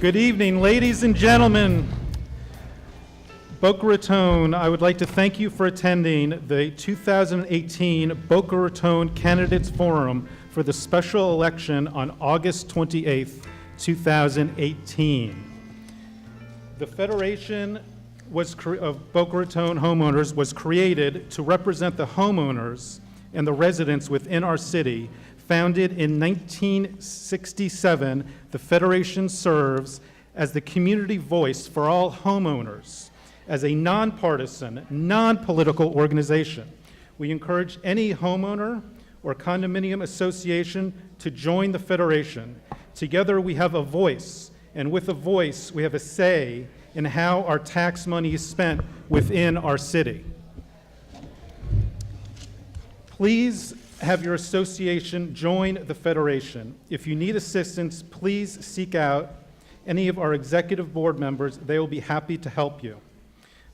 Good evening, ladies and gentlemen. Boca Raton, I would like to thank you for attending the 2018 Boca Raton Candidates Forum for the special election on August 28th, 2018. The Federation of Boca Raton Homeowners was created to represent the homeowners and the residents within our city. Founded in 1967, the Federation serves as the community voice for all homeowners. As a nonpartisan, non-political organization, we encourage any homeowner or condominium association to join the Federation. Together we have a voice, and with a voice we have a say in how our tax money is spent within our city. Please have your association join the Federation. If you need assistance, please seek out any of our executive board members. They will be happy to help you.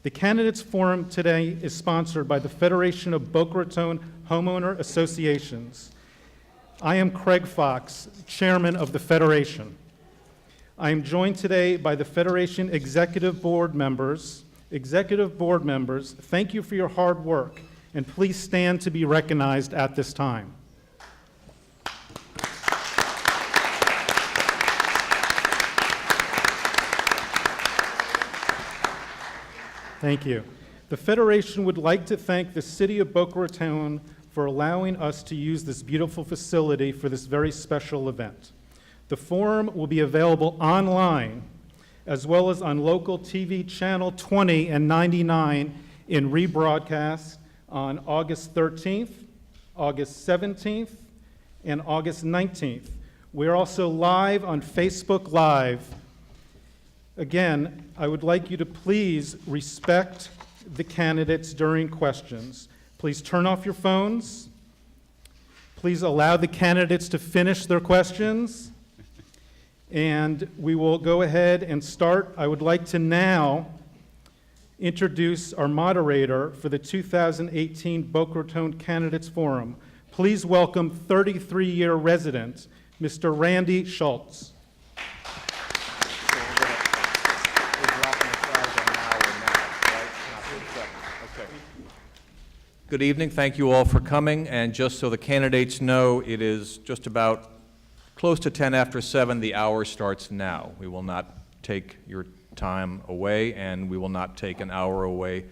The Candidates Forum today is sponsored by the Federation of Boca Raton Homeowner Associations. I am Craig Fox, chairman of the Federation. I am joined today by the Federation executive board members. Executive board members, thank you for your hard work, and please stand to be recognized at this time. Thank you. The Federation would like to thank the City of Boca Raton for allowing us to use this beautiful facility for this very special event. The forum will be available online, as well as on local TV channel 20 and 99 in rebroadcast on August 13th, August 17th, and August 19th. We're also live on Facebook Live. Again, I would like you to please respect the candidates during questions. Please turn off your phones. Please allow the candidates to finish their questions. And we will go ahead and start. I would like to now introduce our moderator for the 2018 Boca Raton Candidates Forum. Please welcome 33-year resident, Mr. Randy Schultz. Good evening. Thank you all for coming. And just so the candidates know, it is just about close to 10 after 7. The hour starts now. We will not take your time away, and we will not take an hour away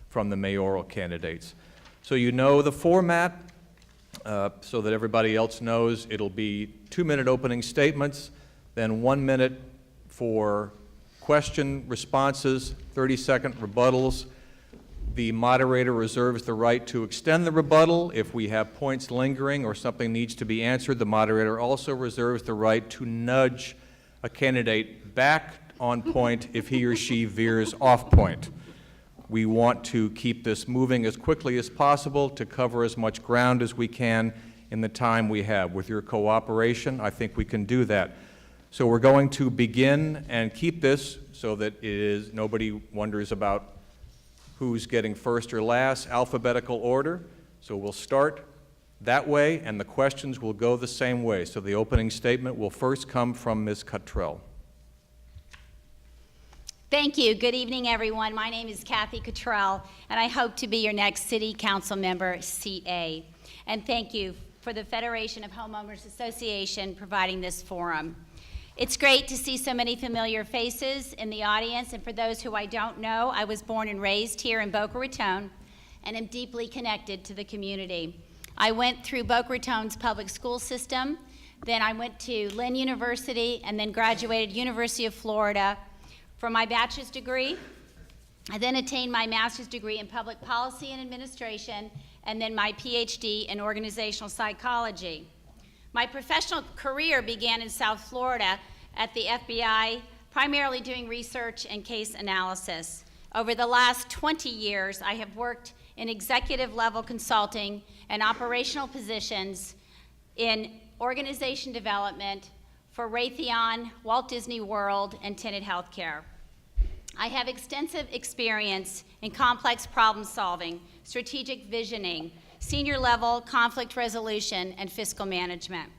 from the mayoral candidates. So you know the format, so that everybody else knows. It'll be 2-minute opening statements, then 1 minute for question responses, 30-second rebuttals. The moderator reserves the right to extend the rebuttal if we have points lingering or something needs to be answered. The moderator also reserves the right to nudge a candidate back on point if he or she veers off point. We want to keep this moving as quickly as possible to cover as much ground as we can in the time we have. With your cooperation, I think we can do that. So we're going to begin and keep this so that nobody wonders about who's getting first or last, alphabetical order. So we'll start that way, and the questions will go the same way. So the opening statement will first come from Ms. Cottrell. Thank you. Good evening, everyone. My name is Kathy Cottrell, and I hope to be your next City Council member, Seat A. And thank you for the Federation of Homeowners Association providing this forum. It's great to see so many familiar faces in the audience, and for those who I don't know, I was born and raised here in Boca Raton and am deeply connected to the community. I went through Boca Raton's public school system, then I went to Lynn University, and then graduated University of Florida for my bachelor's degree. I then attained my master's degree in public policy and administration, and then my PhD in organizational psychology. My professional career began in South Florida at the FBI, primarily doing research and case analysis. Over the last 20 years, I have worked in executive level consulting and operational positions in organization development for Raton, Walt Disney World, and Tenet Healthcare. I have extensive experience in complex problem solving, strategic visioning, senior level conflict resolution, and fiscal management.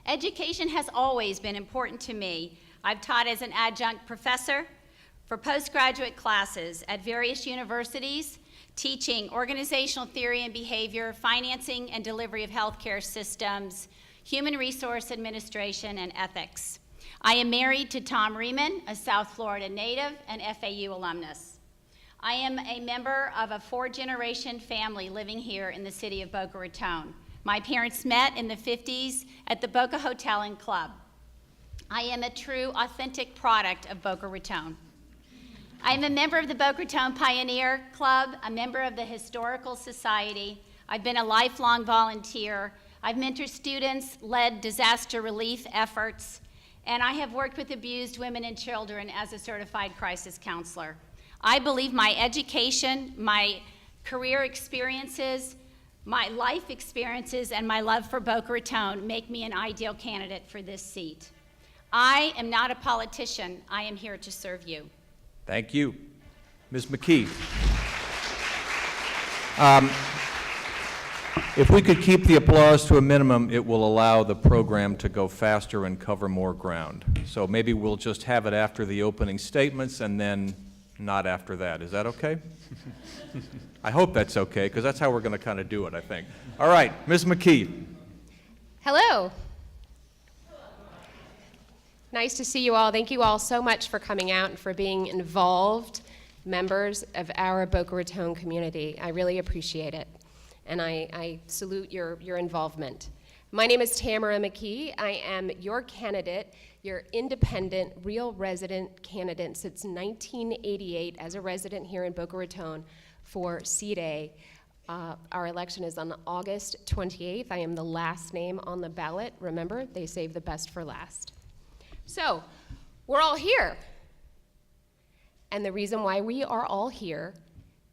Education has always been important to me. I've taught as an adjunct professor for postgraduate classes at various universities, teaching organizational theory and behavior, financing and delivery of healthcare systems, human resource administration, and ethics. I am married to Tom Riemann, a South Florida native and FAU alumnus. I am a member of a 4-generation family living here in the city of Boca Raton. My parents met in the 50s at the Boca Hotel and Club. I am a true, authentic product of Boca Raton. I am a member of the Boca Raton Pioneer Club, a member of the Historical Society. I've been a lifelong volunteer. I've mentored students, led disaster relief efforts, and I have worked with abused women and children as a certified crisis counselor. I believe my education, my career experiences, my life experiences, and my love for Boca Raton make me an ideal candidate for this seat. I am not a politician. I am here to serve you. Thank you. Ms. McKee. If we could keep the applause to a minimum, it will allow the program to go faster and cover more ground. So maybe we'll just have it after the opening statements and then not after that. Is that okay? I hope that's okay, because that's how we're going to kind of do it, I think. All right, Ms. McKee. Hello. Nice to see you all. Thank you all so much for coming out and for being involved members of our Boca Raton community. I really appreciate it, and I salute your involvement. My name is Tamara McKee. I am your candidate, your independent, real resident candidate since 1988 as a resident here in Boca Raton for Seat A. Our election is on August 28th. I am the last name on the ballot. Remember, they save the best for last. So, we're all here. And the reason why we are all here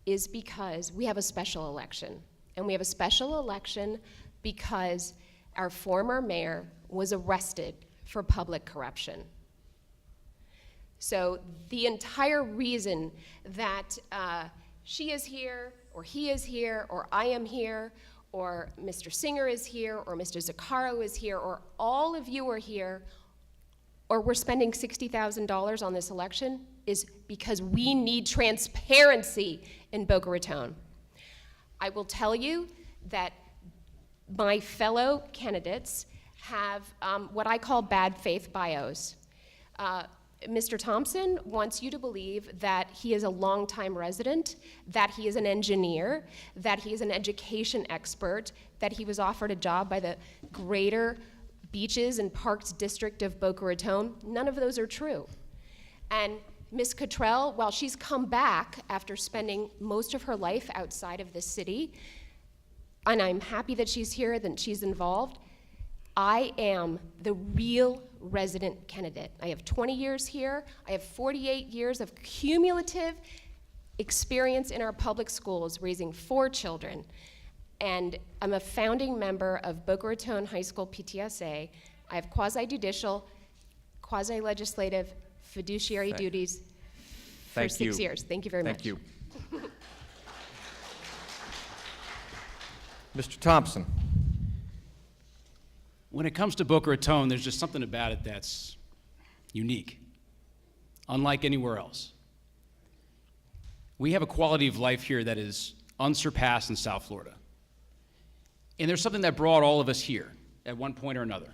is because we have a special election. And we have a special election because our former mayor was arrested for public corruption. So the entire reason that she is here, or he is here, or I am here, or Mr. Singer is here, or Mr. Zaccaro is here, or all of you are here, or we're spending $60,000 on this election, is because we need transparency in Boca Raton. I will tell you that my fellow candidates have what I call bad faith bios. Mr. Thompson wants you to believe that he is a longtime resident, that he is an engineer, that he is an education expert, that he was offered a job by the Greater Beaches and Parks District of Boca Raton. None of those are true. And Ms. Cottrell, while she's come back after spending most of her life outside of this city, and I'm happy that she's here, that she's involved, I am the real resident candidate. I have 20 years here. I have 48 years of cumulative experience in our public schools, raising 4 children. And I'm a founding member of Boca Raton High School PTSA. I have quasi-judicial, quasi-legislative, fiduciary duties for 6 years. Thank you very much. Thank you. Mr. Thompson. When it comes to Boca Raton, there's just something about it that's unique, unlike anywhere else. We have a quality of life here that is unsurpassed in South Florida. And there's something that brought all of us here at one point or another.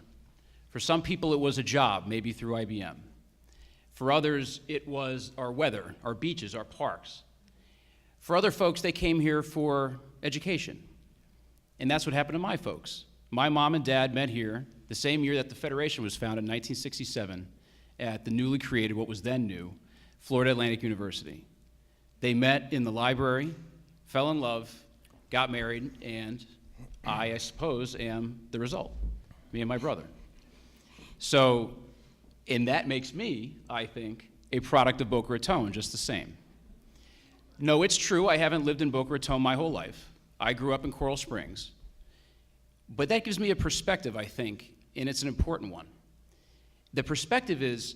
For some people, it was a job, maybe through IBM. For others, it was our weather, our beaches, our parks. For other folks, they came here for education. And that's what happened to my folks. My mom and dad met here the same year that the Federation was founded in 1967 at the newly created, what was then new, Florida Atlantic University. They met in the library, fell in love, got married, and I suppose, am the result, me and my brother. So, and that makes me, I think, a product of Boca Raton, just the same. No, it's true, I haven't lived in Boca Raton my whole life. I grew up in Coral Springs. But that gives me a perspective, I think, and it's an important one. The perspective is,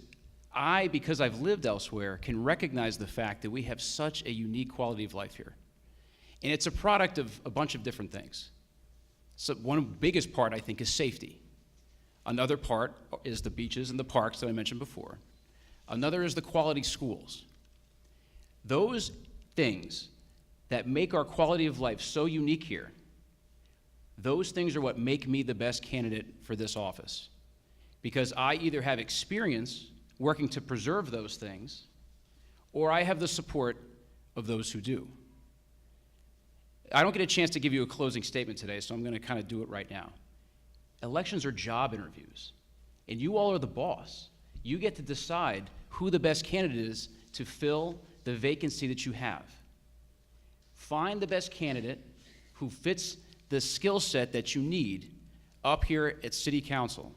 because I've lived elsewhere, can recognize the fact that we have such a unique quality of life here. And it's a product of a bunch of different things. So one of the biggest part, I think, is safety. Another part is the beaches and the parks that I mentioned before. Another is the quality schools. Those things that make our quality of life so unique here, those things are what make me the best candidate for this office. Because I either have experience working to preserve those things, or I have the support of those who do. I don't get a chance to give you a closing statement today, so I'm going to kind of do it right now. Elections are job interviews, and you all are the boss. You get to decide who the best candidate is to fill the vacancy that you have. Find the best candidate who fits the skill set that you need up here at City Council.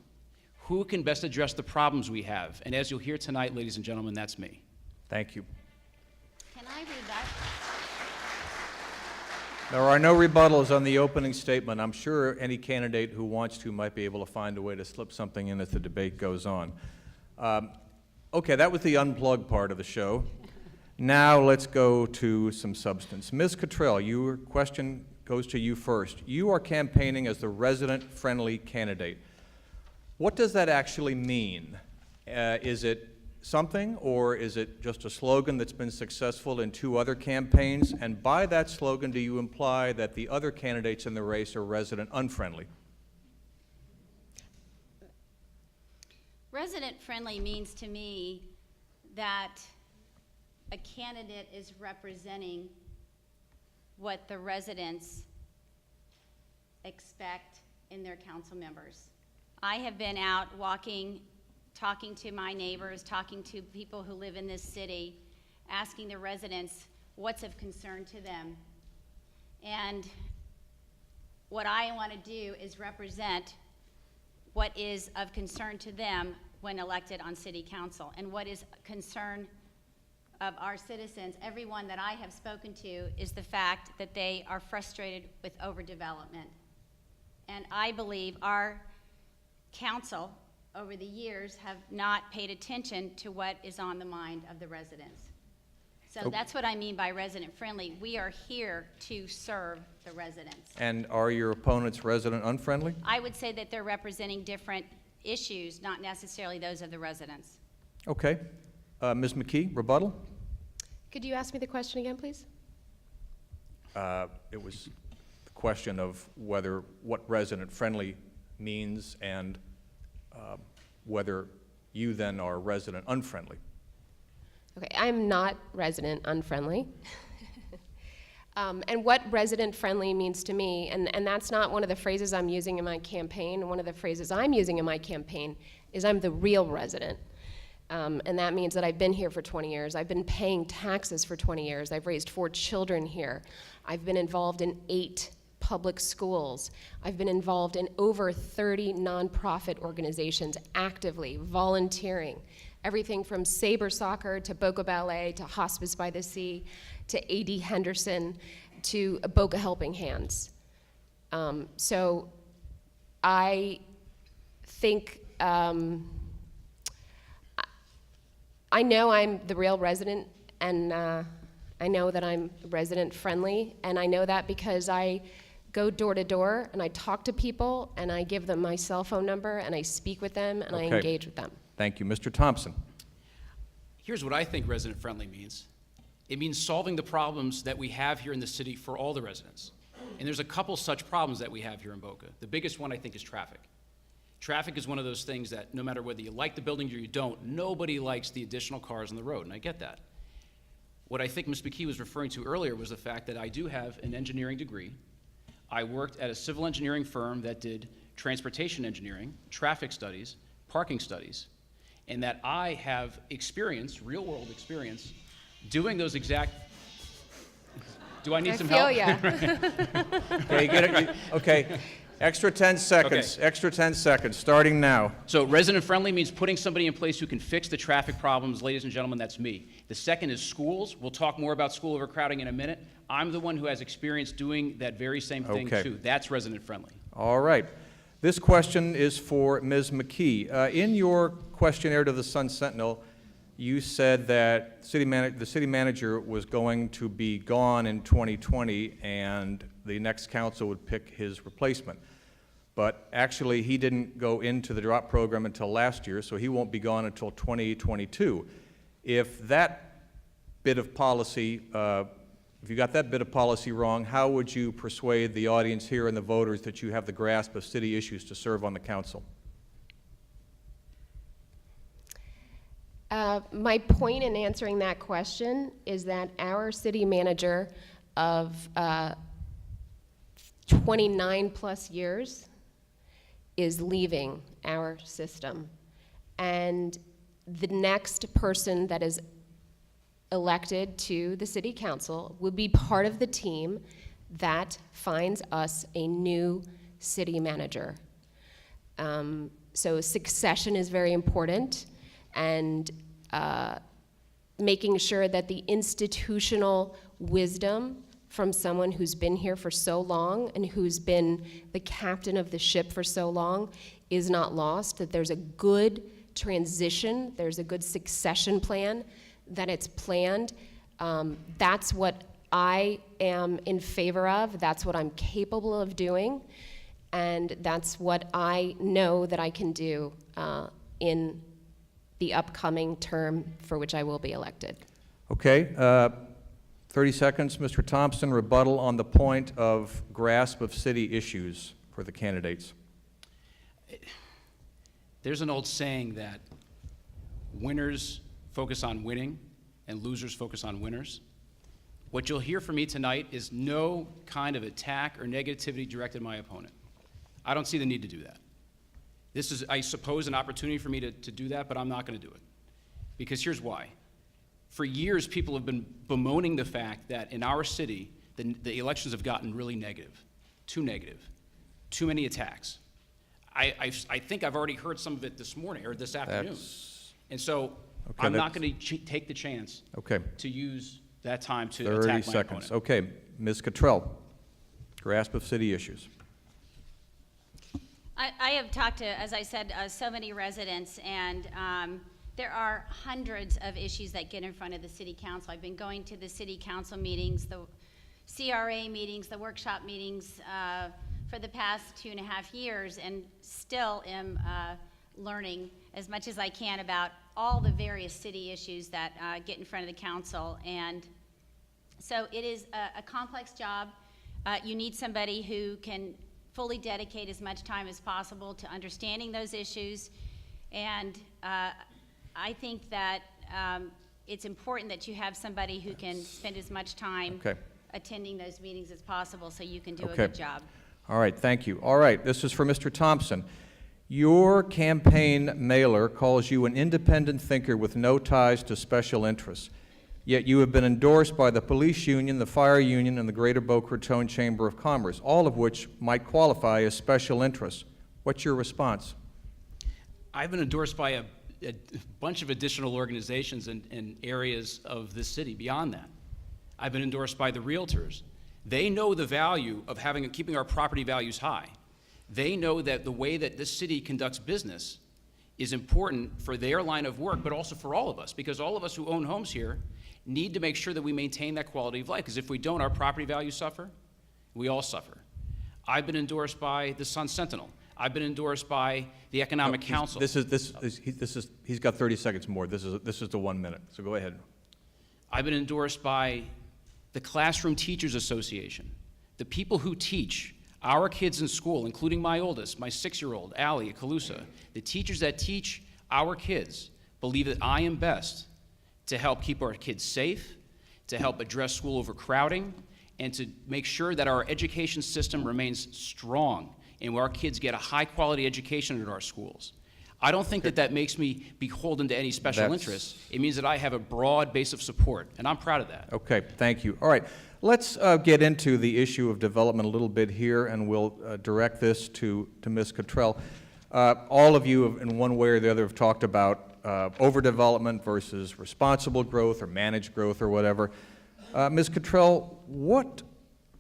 Who can best address the problems we have? And as you'll hear tonight, ladies and gentlemen, that's me. Thank you. Can I read that? There are no rebuttals on the opening statement. I'm sure any candidate who wants to might be able to find a way to slip something in as the debate goes on. Okay, that was the unplugged part of the show. Now let's go to some substance. Ms. Cottrell, your question goes to you first. You are campaigning as the resident-friendly candidate. What does that actually mean? Is it something, or is it just a slogan that's been successful in 2 other campaigns? And by that slogan, do you imply that the other candidates in the race are resident-unfriendly? Resident-friendly means to me that a candidate is representing what the residents expect in their council members. I have been out walking, talking to my neighbors, talking to people who live in this city, asking the residents what's of concern to them. And what I want to do is represent what is of concern to them when elected on city council, and what is concern of our citizens, everyone that I have spoken to, is the fact that they are frustrated with overdevelopment. And I believe our council over the years have not paid attention to what is on the mind of the residents. So that's what I mean by resident-friendly. We are here to serve the residents. And are your opponents resident-unfriendly? I would say that they're representing different issues, not necessarily those of the residents. Okay. Ms. McKee, rebuttal? Could you ask me the question again, please? It was the question of what resident-friendly means, and whether you then are resident-unfriendly. Okay, I'm not resident unfriendly. And what resident-friendly means to me, and that's not one of the phrases I'm using in my campaign. One of the phrases I'm using in my campaign is I'm the real resident. And that means that I've been here for 20 years. I've been paying taxes for 20 years. I've raised 4 children here. I've been involved in 8 public schools. I've been involved in over 30 nonprofit organizations, actively volunteering. Everything from Sabre Soccer to Boca Ballet to Hospice by the Sea to A.D. Henderson to Boca Helping Hands. So I think I know I'm the real resident, and I know that I'm resident friendly, and I know that because I go door to door and I talk to people and I give them my cell phone number and I speak with them and I Okay. engage with them. Thank you. Mr. Thompson? Here's what I think resident-friendly means. It means solving the problems that we have here in the city for all the residents. And there's a couple such problems that we have here in Boca. The biggest one, I think, is traffic. Traffic is one of those things that no matter whether you like the building or you don't, nobody likes the additional cars on the road, and I get that. What I think Ms. McKee was referring to earlier was the fact that I do have an engineering degree. I worked at a civil engineering firm that did transportation engineering, traffic studies, parking studies, and that I have experience, real-world experience, doing those exact. Do I need some help? I feel ya. Okay, get it? Okay. Extra 10 seconds. Okay. Extra 10 seconds, starting now. So resident-friendly means putting somebody in place who can fix the traffic problems. Ladies and gentlemen, that's me. The second is schools. We'll talk more about school overcrowding in a minute. I'm the one who has experience doing that very same thing, Okay. too. That's resident-friendly. All right. This question is for Ms. McKee. In your questionnaire to the Sun Sentinel, you said that the city manager was going to be gone in 2020 and the next council would pick his replacement. but actually he didn't go into the drop program until last year, so he won't be gone until 2022. If that bit of policy, if you got that bit of policy wrong, how would you persuade the audience here and the voters that you have the grasp of city issues to serve on the council? My point in answering that question is that our city manager of 29 plus years is leaving our system. And the next person that is elected to the city council will be part of the team that finds us a new city manager. So succession is very important, and making sure that the institutional wisdom from someone who's been here for so long and who's been the captain of the ship for so long is not lost, that there's a good transition, there's a good succession plan, that it's planned. That's what I am in favor of, that's what I'm capable of doing, and that's what I know that I can do in the upcoming term for which I will be elected. Okay, 30 seconds, Mr. Thompson, rebuttal on the point of grasp of city issues for the candidates. There's an old saying that winners focus on winning and losers focus on winners. What you'll hear from me tonight is no kind of attack or negativity directed at my opponent. I don't see the need to do that. This is, I suppose, an opportunity for me to do that, but I'm not going to do it. Because here's why. For years, people have been bemoaning the fact that in our city, the elections have gotten really negative, too many attacks. I think I've already heard some of it this morning, or this afternoon. And so Okay, I'm not going to take the chance to use that time to 30 attack my seconds. opponent. Okay, Ms. Cottrell, grasp of city issues. I have talked to, as I said, so many residents, and there are hundreds of issues that get in front of the city council. I've been going to the city council meetings, the CRA meetings, the workshop meetings for the past 2.5 years, and still am learning as much as I can about all the various city issues that get in front of the council. And so it is a complex job. You need somebody who can fully dedicate as much time as possible to understanding those issues. And I think that it's important that you have somebody who can spend as much time attending those meetings as possible so you can do a good job. All right, thank you. All right, this is for Mr. Thompson. Your campaign mailer calls you an independent thinker with no ties to special interests. Yet you have been endorsed by the police union, the fire union, and the Greater Boca Raton Chamber of Commerce, all of which might qualify as special interests. What's your response? I've been endorsed by a bunch of additional organizations in areas of this city beyond that. I've been endorsed by the realtors. They know the value of keeping our property values high. They know that the way that this city conducts business is important for their line of work, but also for all of us, because all of us who own homes here need to make sure that we maintain that quality of life, because if we don't, our property values suffer. We all suffer. I've been endorsed by the Sun Sentinel. I've been endorsed by the Economic Council. He's got 30 seconds more. This is the 1 minute, so go ahead. I've been endorsed by the Classroom Teachers Association, the people who teach our kids in school, including my oldest, my 6-year-old, Allie at Calusa. The teachers that teach our kids believe that I am best to help keep our kids safe, to help address school overcrowding, and to make sure that our education system remains strong and where our kids get a high-quality education at our schools. I don't think that makes me beholden to any special interests. It means that I have a broad base of support, and I'm proud of that. Okay, thank you. All right, let's get into the issue of development a little bit here, and we'll direct this to Ms. Cottrell. All of you, in one way or the other, have talked about overdevelopment versus responsible growth or managed growth or whatever. Ms. Cottrell, what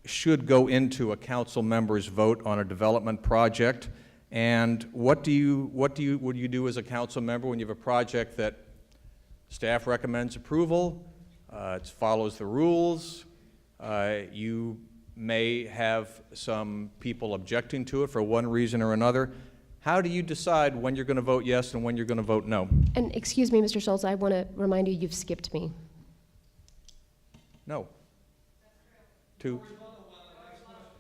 should go into a council member's vote on a development project? And what would you do as a council member when you have a project that staff recommends approval, it follows the rules, you may have some people objecting to it for one reason or another. How do you decide when you're going to vote yes and when you're going to vote no? And excuse me, Mr. Schultz, I want to remind you, you've skipped me. No. Two.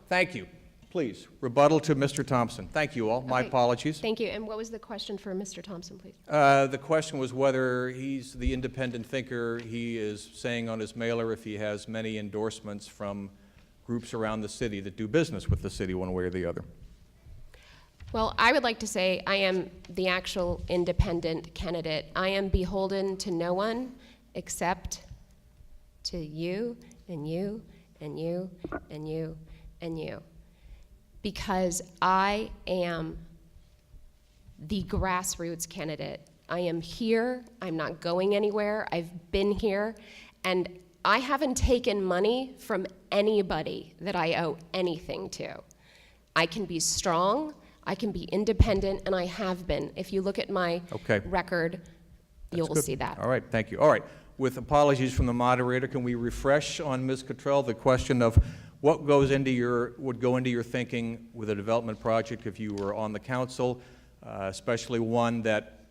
Thank you. Please, rebuttal to Mr. Thompson. Thank you all. My Okay. apologies. Thank you. And what was the question for Mr. Thompson, please? The question was whether he's the independent thinker he is saying on his mailer, if he has many endorsements from groups around the city that do business with the city one way or the other. Well, I would like to say I am the actual independent candidate. I am beholden to no one except to you and you and you and you and you. Because I am the grassroots candidate. I am here, I'm not going anywhere, I've been here, and I haven't taken money from anybody that I owe anything to. I can be strong, I can be independent, and I have been. If you look at my Okay. record, you'll Good. see that. All right, thank you. All right, with apologies from the moderator, can we refresh on Ms. Cottrell the question of what would go into your thinking with a development project if you were on the council, especially one that,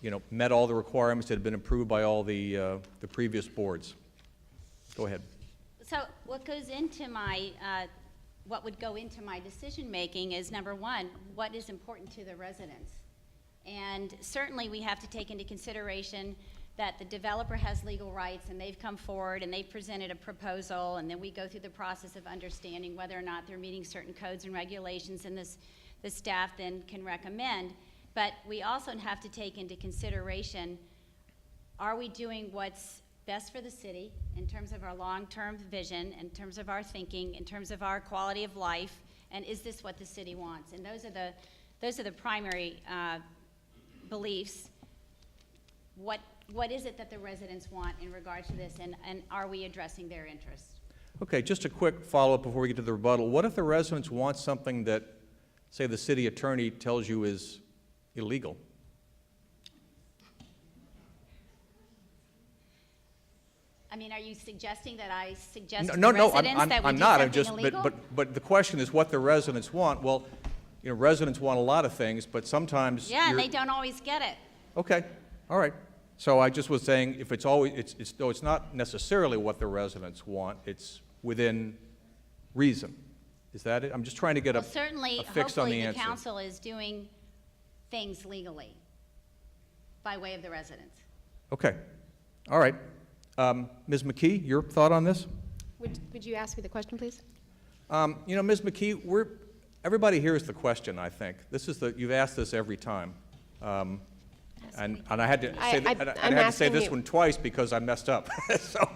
you know, met all the requirements that had been approved by all the previous boards? Go ahead. So what goes into my, what would go into my decision-making is, number one, what is important to the residents? And certainly we have to take into consideration that the developer has legal rights and they've come forward and they've presented a proposal, and then we go through the process of understanding whether or not they're meeting certain codes and regulations, and the staff then can recommend. But we also have to take into consideration, are we doing what's best for the city in terms of our long-term vision, in terms of our thinking, in terms of our quality of life, and is this what the city wants? And those are the primary beliefs. What is it that the residents want in regards to this, and are we addressing their interests? Okay, just a quick follow-up before we get to the rebuttal. What if the residents want something that, say, the city attorney tells you is illegal? I mean, are you suggesting that I suggest to No, the no, residents that we I'm do not. something illegal? But the question is what the residents want. Well, you know, residents want a lot of things, but sometimes Yeah, and you're- they don't always get it. Okay, all right. So I just was saying, if it's always, though it's not necessarily what the residents want, it's within reason. Is that it? I'm just trying to get Well, certainly, a fix on the hopefully, the answer. council is doing things legally by way of the residents. Okay, all right. Ms. McKee, your thought on this? Would you ask me the question, please? You know, Ms. McKee, everybody hears the question, I think. You've asked this every time. And I had to say, I had to say this one twice because I messed up. So,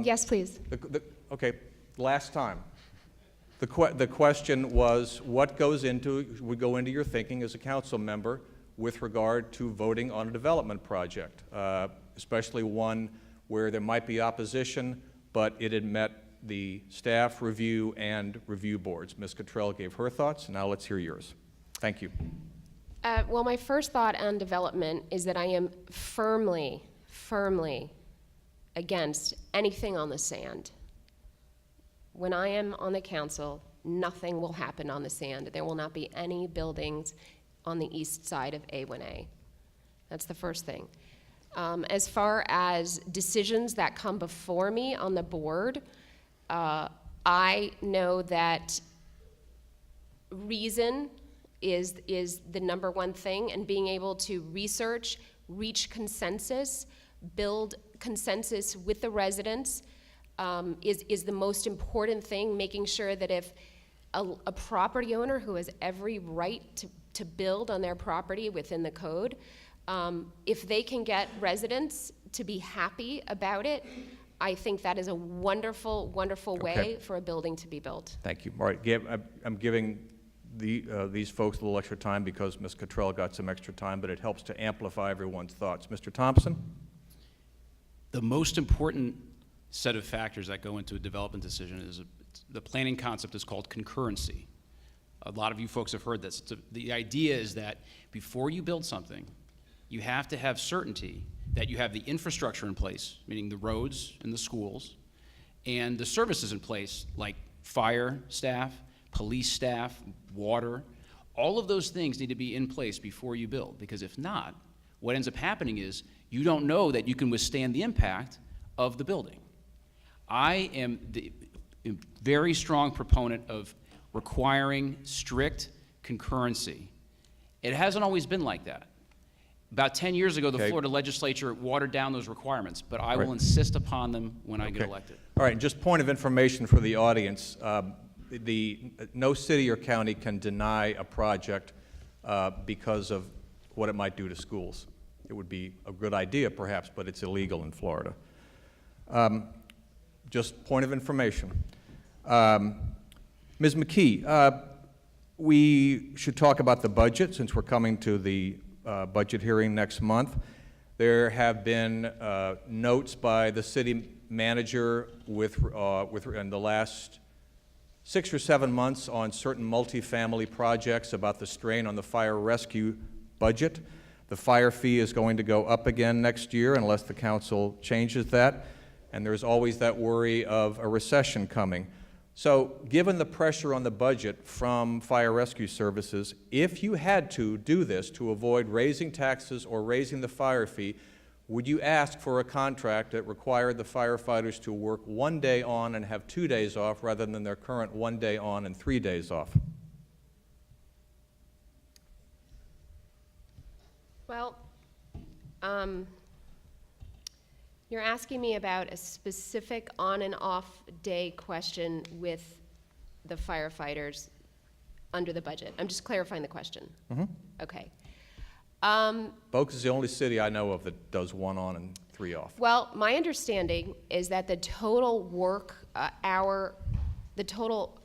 Yes, please. okay, last time. The question was, what would go into your thinking as a council member with regard to voting on a development project, especially one where there might be opposition, but it had met the staff review and review boards. Ms. Cottrell gave her thoughts. Now let's hear yours. Thank you. Well, my first thought on development is that I am firmly, firmly against anything on the sand. When I am on the council, nothing will happen on the sand. There will not be any buildings on the east side of A1A. That's the first thing. As far as decisions that come before me on the board, I know that reason is the number one thing, and being able to research, reach consensus, build consensus with the residents is the most important thing, making sure that if a property owner who has every right to build on their property within the code, if they can get residents to be happy about it, I think that is a wonderful, wonderful way for a building to be built. Thank you. All right, I'm giving these folks a little extra time because Ms. Cottrell got some extra time, but it helps to amplify everyone's thoughts. Mr. Thompson? The most important set of factors that go into a development decision is the planning concept is called concurrency. A lot of you folks have heard this. The idea is that before you build something, you have to have certainty that you have the infrastructure in place, meaning the roads and the schools, and the services in place, like fire staff, police staff, water. All of those things need to be in place before you build, because if not, what ends up happening is you don't know that you can withstand the impact of the building. I am a very strong proponent of requiring strict concurrency. It hasn't always been like that. About 10 years ago, the Okay. Florida legislature watered down those requirements, but I Right. will insist upon them when I get Okay. elected. All right, just point of information for the audience. No city or county can deny a project because of what it might do to schools. It would be a good idea, perhaps, but it's illegal in Florida. Just point of information. Ms. McKee, we should talk about the budget since we're coming to the budget hearing next month. There have been notes by the city manager in the last 6 or 7 months on certain multifamily projects about the strain on the fire rescue budget. The fire fee is going to go up again next year unless the council changes that, and there's always that worry of a recession coming. So given the pressure on the budget from fire rescue services, if you had to do this to avoid raising taxes or raising the fire fee, would you ask for a contract that required the firefighters to work 1 day on and have 2 days off rather than their current 1 day on and 3 days off? Well, you're asking me about a specific on and off day question with the firefighters under the budget. I'm just clarifying the question. Okay. Boca is the only city I know of that does 1 on and 3 off. Well, my understanding is that the total the total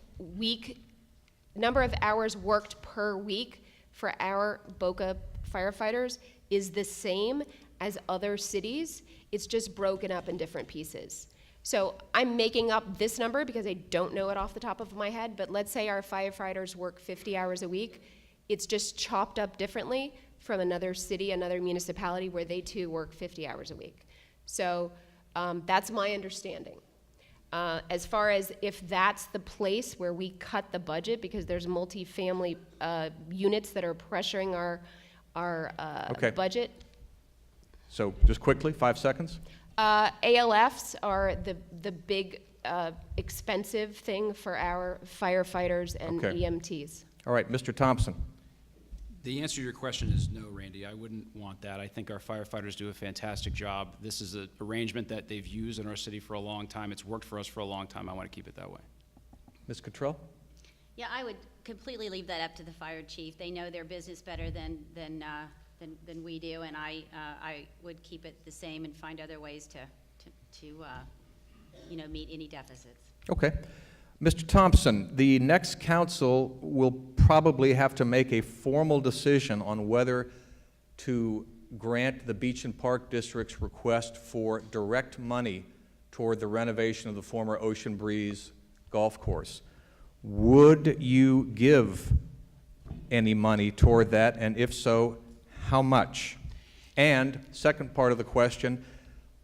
number of hours worked per week for our Boca firefighters is the same as other cities. It's just broken up in different pieces. So I'm making up this number because I don't know it off the top of my head, but let's say our firefighters work 50 hours a week. It's just chopped up differently from another city, another municipality where they too work 50 hours a week. So that's my understanding. As far as if that's the place where we cut the budget because there's multifamily units that are pressuring our Okay. budget. So just quickly, 5 seconds. ALFs are the big expensive thing for our firefighters and Okay. EMTs. All right, Mr. Thompson. The answer to your question is no, Randy. I wouldn't want that. I think our firefighters do a fantastic job. This is an arrangement that they've used in our city for a long time. It's worked for us for a long time. I want to keep it that way. Ms. Cottrell? Yeah, I would completely leave that up to the fire chief. They know their business better than we do, and I would keep it the same and find other ways to meet any deficits. Okay. Mr. Thompson, the next council will probably have to make a formal decision on whether to grant the Beach and Park District's request for direct money toward the renovation of the former Ocean Breeze golf course. Would you give any money toward that, and if so, how much? And second part of the question,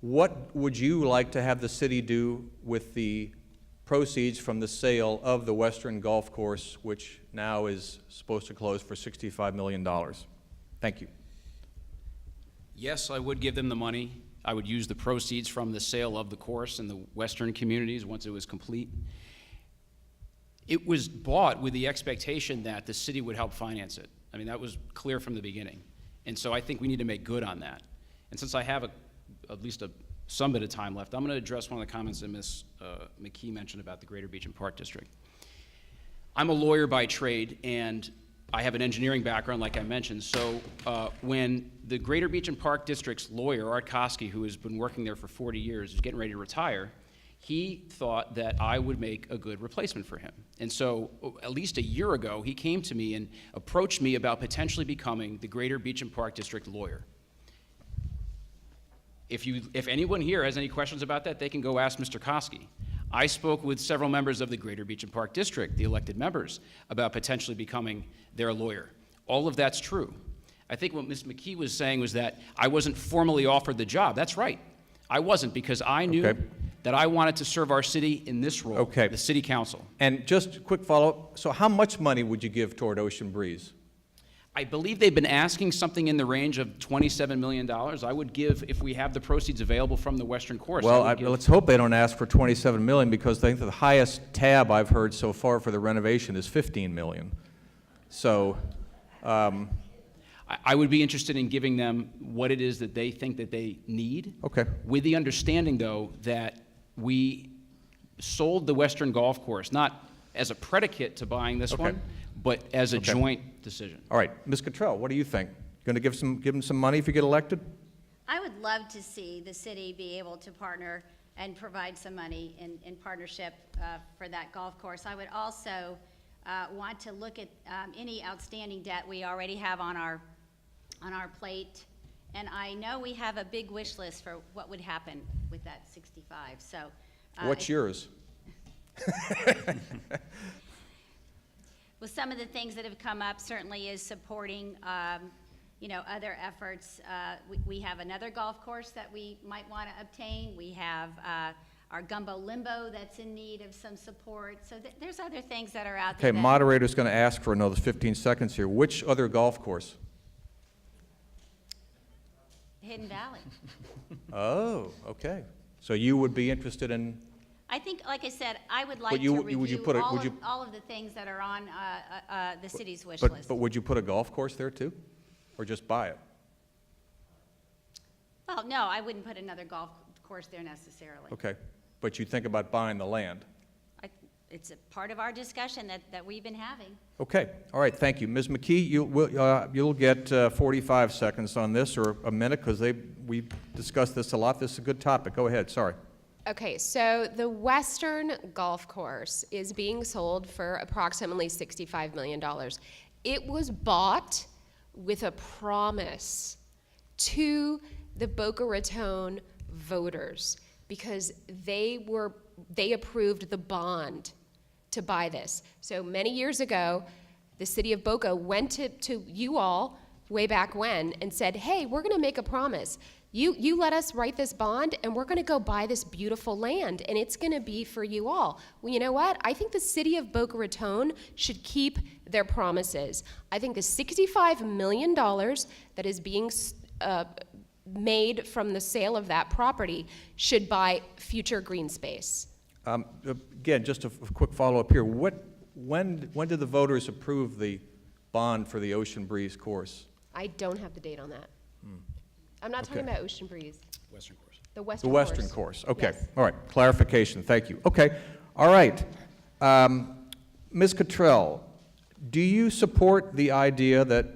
what would you like to have the city do with the proceeds from the sale of the Western Golf Course, which now is supposed to close for $65 million? Thank you. Yes, I would give them the money. I would use the proceeds from the sale of the course in the western communities once it was complete. It was bought with the expectation that the city would help finance it. I mean, that was clear from the beginning. And so I think we need to make good on that. And since I have at least some bit of time left, I'm going to address one of the comments that Ms. McKee mentioned about the Greater Beach and Park District. I'm a lawyer by trade, and I have an engineering background, like I mentioned. So when the Greater Beach and Park District's lawyer, Art Koski, who has been working there for 40 years, is getting ready to retire, he thought that I would make a good replacement for him. And so at least a year ago, he came to me and approached me about potentially becoming the Greater Beach and Park District lawyer. If anyone here has any questions about that, they can go ask Mr. Koski. I spoke with several members of the Greater Beach and Park District, the elected members, about potentially becoming their lawyer. All of that's true. I think what Ms. McKee was saying was that I wasn't formally offered the job. That's right. I wasn't, because I knew Okay. that I wanted to serve our city in this role, Okay. the city council. And just a quick follow-up, so how much money would you give toward Ocean Breeze? I believe they've been asking something in the range of $27 million. I would give, if we have the proceeds available from the Western Course. Well, I would give- let's hope they don't ask for 27 million, because I think the highest tab I've heard so far for the renovation is 15 million. So, I would be interested in giving them what it is that they think that they need. okay, With the understanding, though, that we sold the Western Golf Course, not as a predicate to buying this Okay. one, but as a Okay. joint decision. all right. Ms. Cottrell, what do you think? Going to give them some money if you get elected? I would love to see the city be able to partner and provide some money in partnership for that golf course. I would also want to look at any outstanding debt we already have on our plate. And I know we have a big wish list for what would happen with that 65, so. What's yours? Well, some of the things that have come up certainly is supporting, other efforts. We have another golf course that we might want to obtain. We have our Gumbo Limbo that's in need of some support. So there's other things that are out there. Okay, moderator's going to ask for another 15 seconds here. Which other golf course? Hidden Valley. Oh, okay. So you would be interested in, I think, like I said, I would like But you- to would you review put it- all would of, you- all of the things that are on the city's wish but list. would you put a golf course there too? Or just buy it? Well, no, I wouldn't put another golf course there necessarily. Okay. But you think about buying the land? It's a part of our discussion that we've been having. Okay, all right, thank you. Ms. McKee, you'll get 45 seconds on this, or a minute, because we discussed this a lot. This is a good topic. Go ahead, sorry. Okay, so the Western Golf Course is being sold for approximately $65 million. It was bought with a promise to the Boca Raton voters because they approved the bond to buy this. So many years ago, the city of Boca went to you all way back when and said, hey, we're going to make a promise. You let us write this bond, and we're going to go buy this beautiful land, and it's going to be for you all. Well, you know what? I think the city of Boca Raton should keep their promises. I think the $65 million that is being made from the sale of that property should buy future green space. Again, just a quick follow-up here. When did the voters approve the bond for the Ocean Breeze course? I don't have the date on that. I'm not talking Okay. about Ocean Breeze. Western Course. The Western The Western course, okay. Yes. All right, clarification, thank you. Okay, all right. Ms. Cottrell, do you support the idea that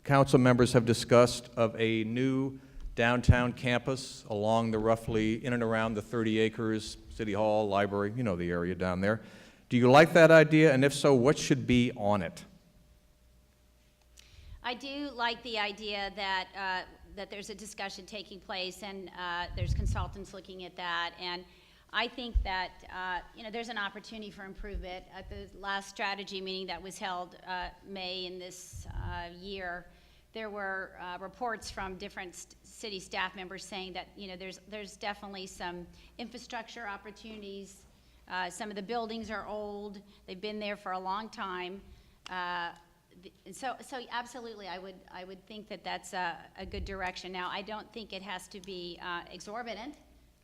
council members have discussed of a new downtown campus along the roughly, in and around the 30 acres, City Hall, library, you know the area down there? Do you like that idea, and if so, what should be on it? I do like the idea that there's a discussion taking place and there's consultants looking at that. And I think that, there's an opportunity for improvement. At the last strategy meeting that was held May in this year, there were reports from different city staff members saying that, there's definitely some infrastructure opportunities. Some of the buildings are old. They've been there for a long time. So absolutely, I would think that that's a good direction. Now, I don't think it has to be exorbitant,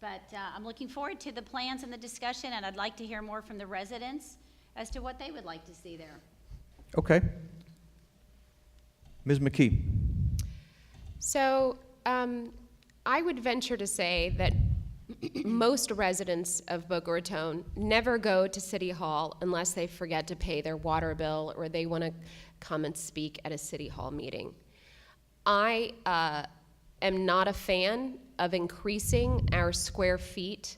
but I'm looking forward to the plans and the discussion, and I'd like to hear more from the residents as to what they would like to see there. Okay. Ms. McKee? So I would venture to say that most residents of Boca Raton never go to City Hall unless they forget to pay their water bill or they want to come and speak at a City Hall meeting. I am not a fan of increasing our square feet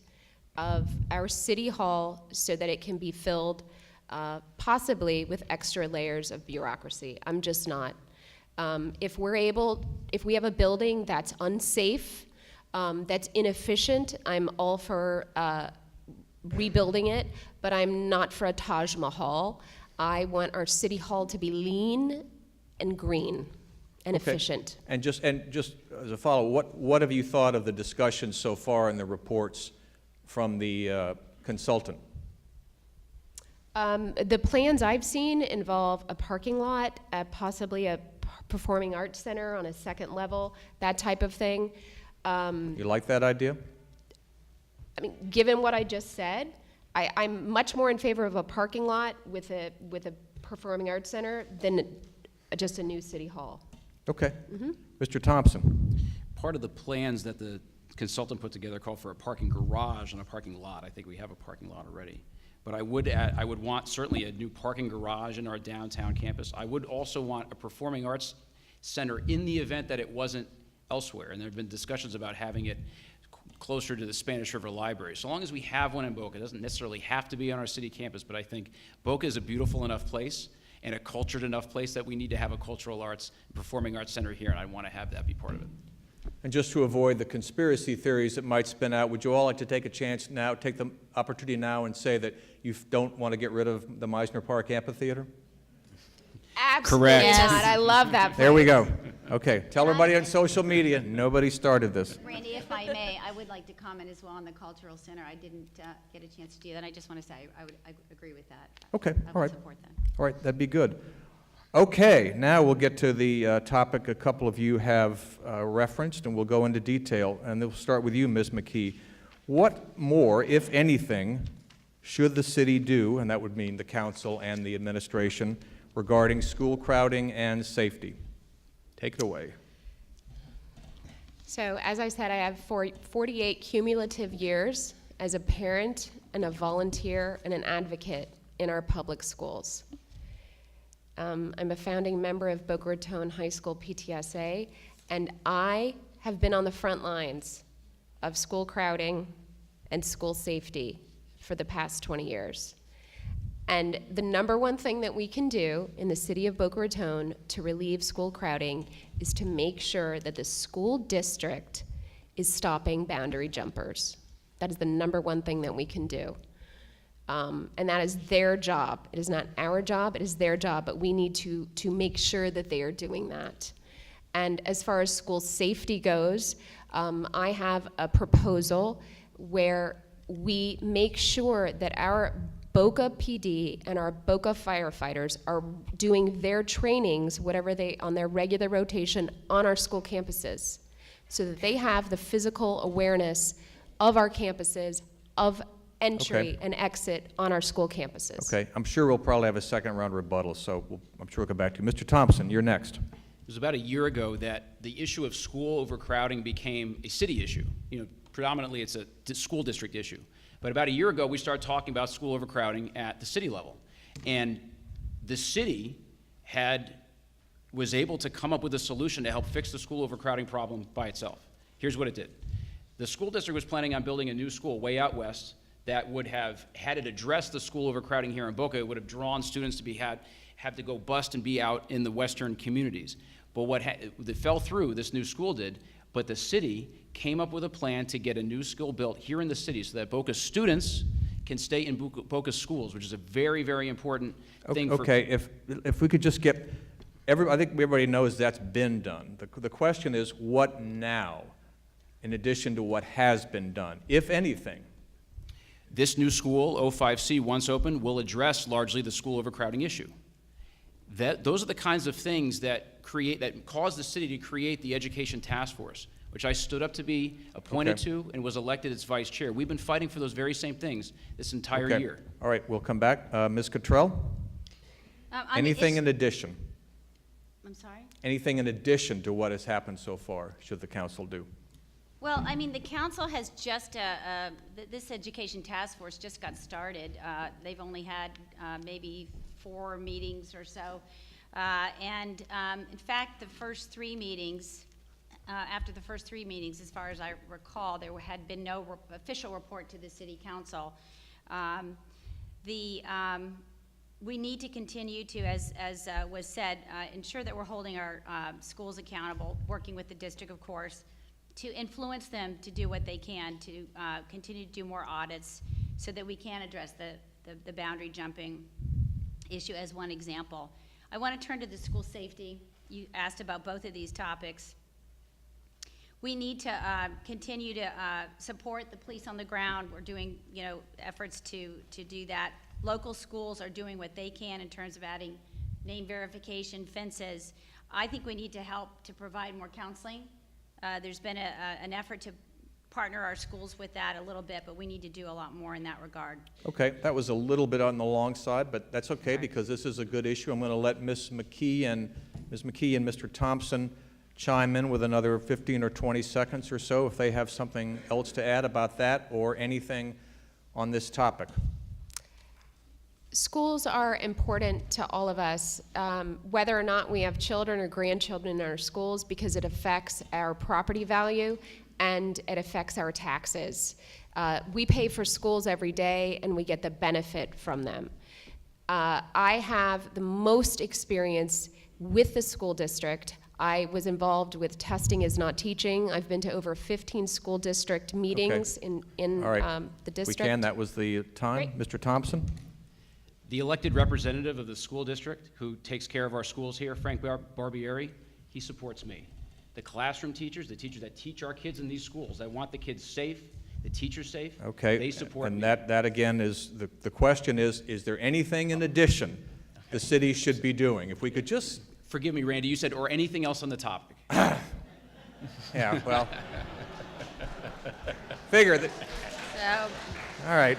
of our City Hall so that it can be filled possibly with extra layers of bureaucracy. I'm just not. If we have a building that's unsafe, that's inefficient, I'm all for rebuilding it, but I'm not for a Taj Mahal. I want our City Hall to be lean and green and Okay. efficient. And just as a follow, what have you thought of the discussion so far in the reports from the consultant? The plans I've seen involve a parking lot, possibly a performing arts center on a second level, that type of thing. You like that idea? I mean, given what I just said, I'm much more in favor of a parking lot with a performing arts center than just a new city hall. Okay. Mr. Thompson? Part of the plans that the consultant put together called for a parking garage and a parking lot. I think we have a parking lot already. But I would want certainly a new parking garage in our downtown campus. I would also want a performing arts center in the event that it wasn't elsewhere. And there have been discussions about having it closer to the Spanish River Library. So long as we have one in Boca, it doesn't necessarily have to be on our city campus, but I think Boca is a beautiful enough place and a cultured enough place that we need to have a cultural arts, performing arts center here, and I want to have that be part of it. And just to avoid the conspiracy theories that might spin out, would you all like to take a chance now, take the opportunity now and say that you don't want to get rid of the Meisner Park Amphitheater? Absolutely Correct. not. I love that. There we go. Okay, tell everybody on social media, nobody started this. Randy, if I may, I would like to comment as well on the Cultural Center. I didn't get a chance to do that. I just want to say I agree with that. Okay, I all would right. support that. All right, that'd be good. Okay, now we'll get to the topic a couple of you have referenced, and we'll go into detail. And we'll start with you, Ms. McKee. What more, if anything, should the city do, and that would mean the council and the administration, regarding school crowding and safety? Take it away. So, as I said, I have 48 cumulative years as a parent and a volunteer and an advocate in our public schools. I'm a founding member of Boca Raton High School PTSA, and I have been on the front lines of school crowding and school safety for the past 20 years. And the number one thing that we can do in the city of Boca Raton to relieve school crowding is to make sure that the school district is stopping boundary jumpers. That is the number one thing that we can do. And that is their job. It is not our job, it is their job, but we need to make sure that they are doing that. And as far as school safety goes, I have a proposal where we make sure that our Boca PD and our Boca firefighters are doing their trainings, whatever they, on their regular rotation on our school campuses, so that they have the physical awareness of our campuses, of entry and exit on our school campuses. Okay, I'm sure we'll probably have a second round rebuttal, so I'm sure we'll come back to you. Mr. Thompson, you're next. It was about a year ago that the issue of school overcrowding became a city issue. You know, predominantly it's a school district issue. But about a year ago, we started talking about school overcrowding at the city level. And the city was able to come up with a solution to help fix the school overcrowding problem by itself. Here's what it did. The school district was planning on building a new school way out west that would have, had it addressed the school overcrowding here in Boca, it would have drawn students to have to go bust and be out in the western communities. But what that fell through, this new school did, but the city came up with a plan to get a new school built here in the city so that Boca students can stay in Boca schools, which is a very, very important thing. Okay, if we could just get, I think everybody knows that's been done. The question is, what now, in addition to what has been done, if anything? This new school, O5C, once open, will address largely the school overcrowding issue. Those are the kinds of things that cause the city to create the education task force, which I stood up to be appointed to and was elected as vice chair. We've been fighting for those very same things this entire year. All right, we'll come back. Ms. Cottrell? Anything in addition? I'm sorry? Anything in addition to what has happened so far should the council do? Well, I mean, the council has just, this education task force just got started. They've only had maybe 4 meetings or so. In fact, the first 3 meetings, after the first 3 meetings, as far as I recall, there had been no official report to the city council. We need to continue to, as was said, ensure that we're holding our schools accountable, working with the district, of course, to influence them to do what they can to continue to do more audits so that we can address the boundary jumping issue as one example. I want to turn to the school safety. You asked about both of these topics. We need to continue to support the police on the ground. We're doing, efforts to do that. Local schools are doing what they can in terms of adding name verification, fences. I think we need to help to provide more counseling. There's been an effort to partner our schools with that a little bit, but we need to do a lot more in that regard. Okay, that was a little bit on the long side, but that's okay because this is a good issue. I'm going to let Ms. McKee and Mr. Thompson chime in with another 15 or 20 seconds or so if they have something else to add about that or anything on this topic. Schools are important to all of us, whether or not we have children or grandchildren in our schools, because it affects our property value and it affects our taxes. We pay for schools every day and we get the benefit from them. I have the most experience with the school district. I was involved with Testing is Not Teaching. I've been to over 15 school district meetings in All right. the district. We can. That was the time. Great. Mr. Thompson? The elected representative of the school district who takes care of our schools here, Frank Barbieri, he supports me. The classroom teachers, the teachers that teach our kids in these schools, that want the kids safe, the teachers safe, Okay. they support and me. that again is, the question is there anything in addition the city should be doing? If we could just... Forgive me, Randy, you said, or anything else on the topic. Yeah, well... figure that... So, All right.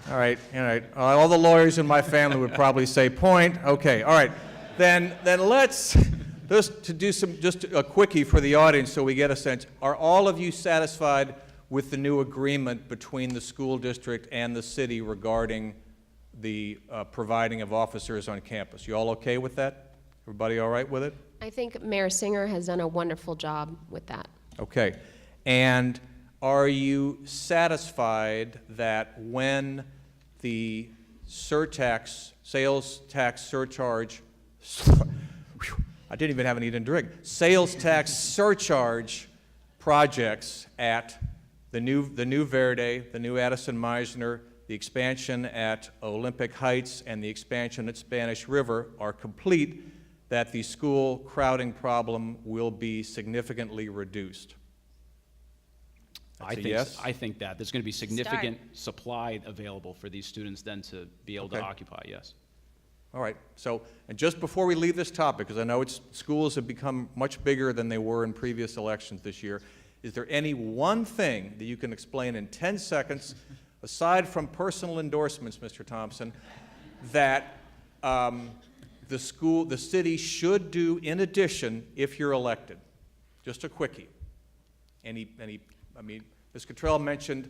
All right. All right. All the lawyers in my family would probably say point. Okay. All right. Then let's just a quickie for the audience so we get a sense. Are all of you satisfied with the new agreement between the school district and the city regarding the providing of officers on campus? You all okay with that? Everybody all right with it? I think Mayor Singer has done a wonderful job with that. Okay. And are you satisfied that when the sales tax surcharge, I didn't even have any to drink, sales tax surcharge projects at the new Verde, the new Addison Meisner, the expansion at Olympic Heights, and the expansion at Spanish River are complete, that the school crowding problem will be significantly reduced? That's a yes? I think that there's going to be significant supply available for these students then to be able to occupy, yes. All right. So, and just before we leave this topic, because I know schools have become much bigger than they were in previous elections this year, is there any one thing that you can explain in 10 seconds, aside from personal endorsements, Mr. Thompson, that the city should do in addition if you're elected? Just a quickie. I mean, Ms. Cottrell mentioned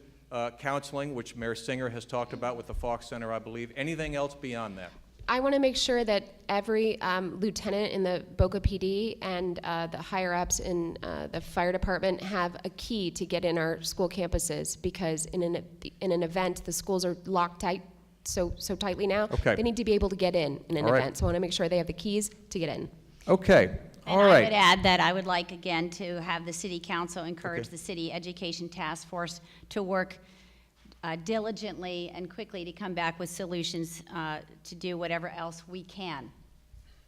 counseling, which Mayor Singer has talked about with the Fox Center, I believe. Anything else beyond that? I want to make sure that every lieutenant in the Boca PD and the higher-ups in the fire department have a key to get in our school campuses, because in an event, the schools are locked tight so tightly now. Okay. They need to be able to get in an All right. event. So I want to make sure they have the keys to get in. Okay. and All I right. would add that I would like, again, to have the city council encourage the city education task force to work diligently and quickly to come back with solutions to do whatever else we can.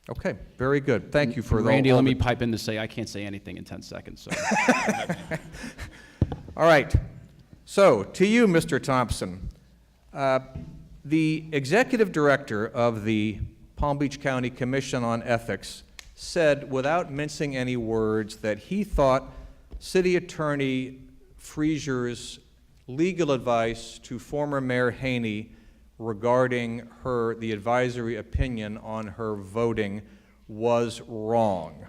Okay. Very good. Thank you for Randy, all let the- me pipe in to say I can't say anything in 10 seconds. So. All right. So, to you, Mr. Thompson, the executive director of the Palm Beach County Commission on Ethics said, without mincing any words, that he thought City Attorney Frazier's legal advice to former Mayor Haney regarding the advisory opinion on her voting was wrong.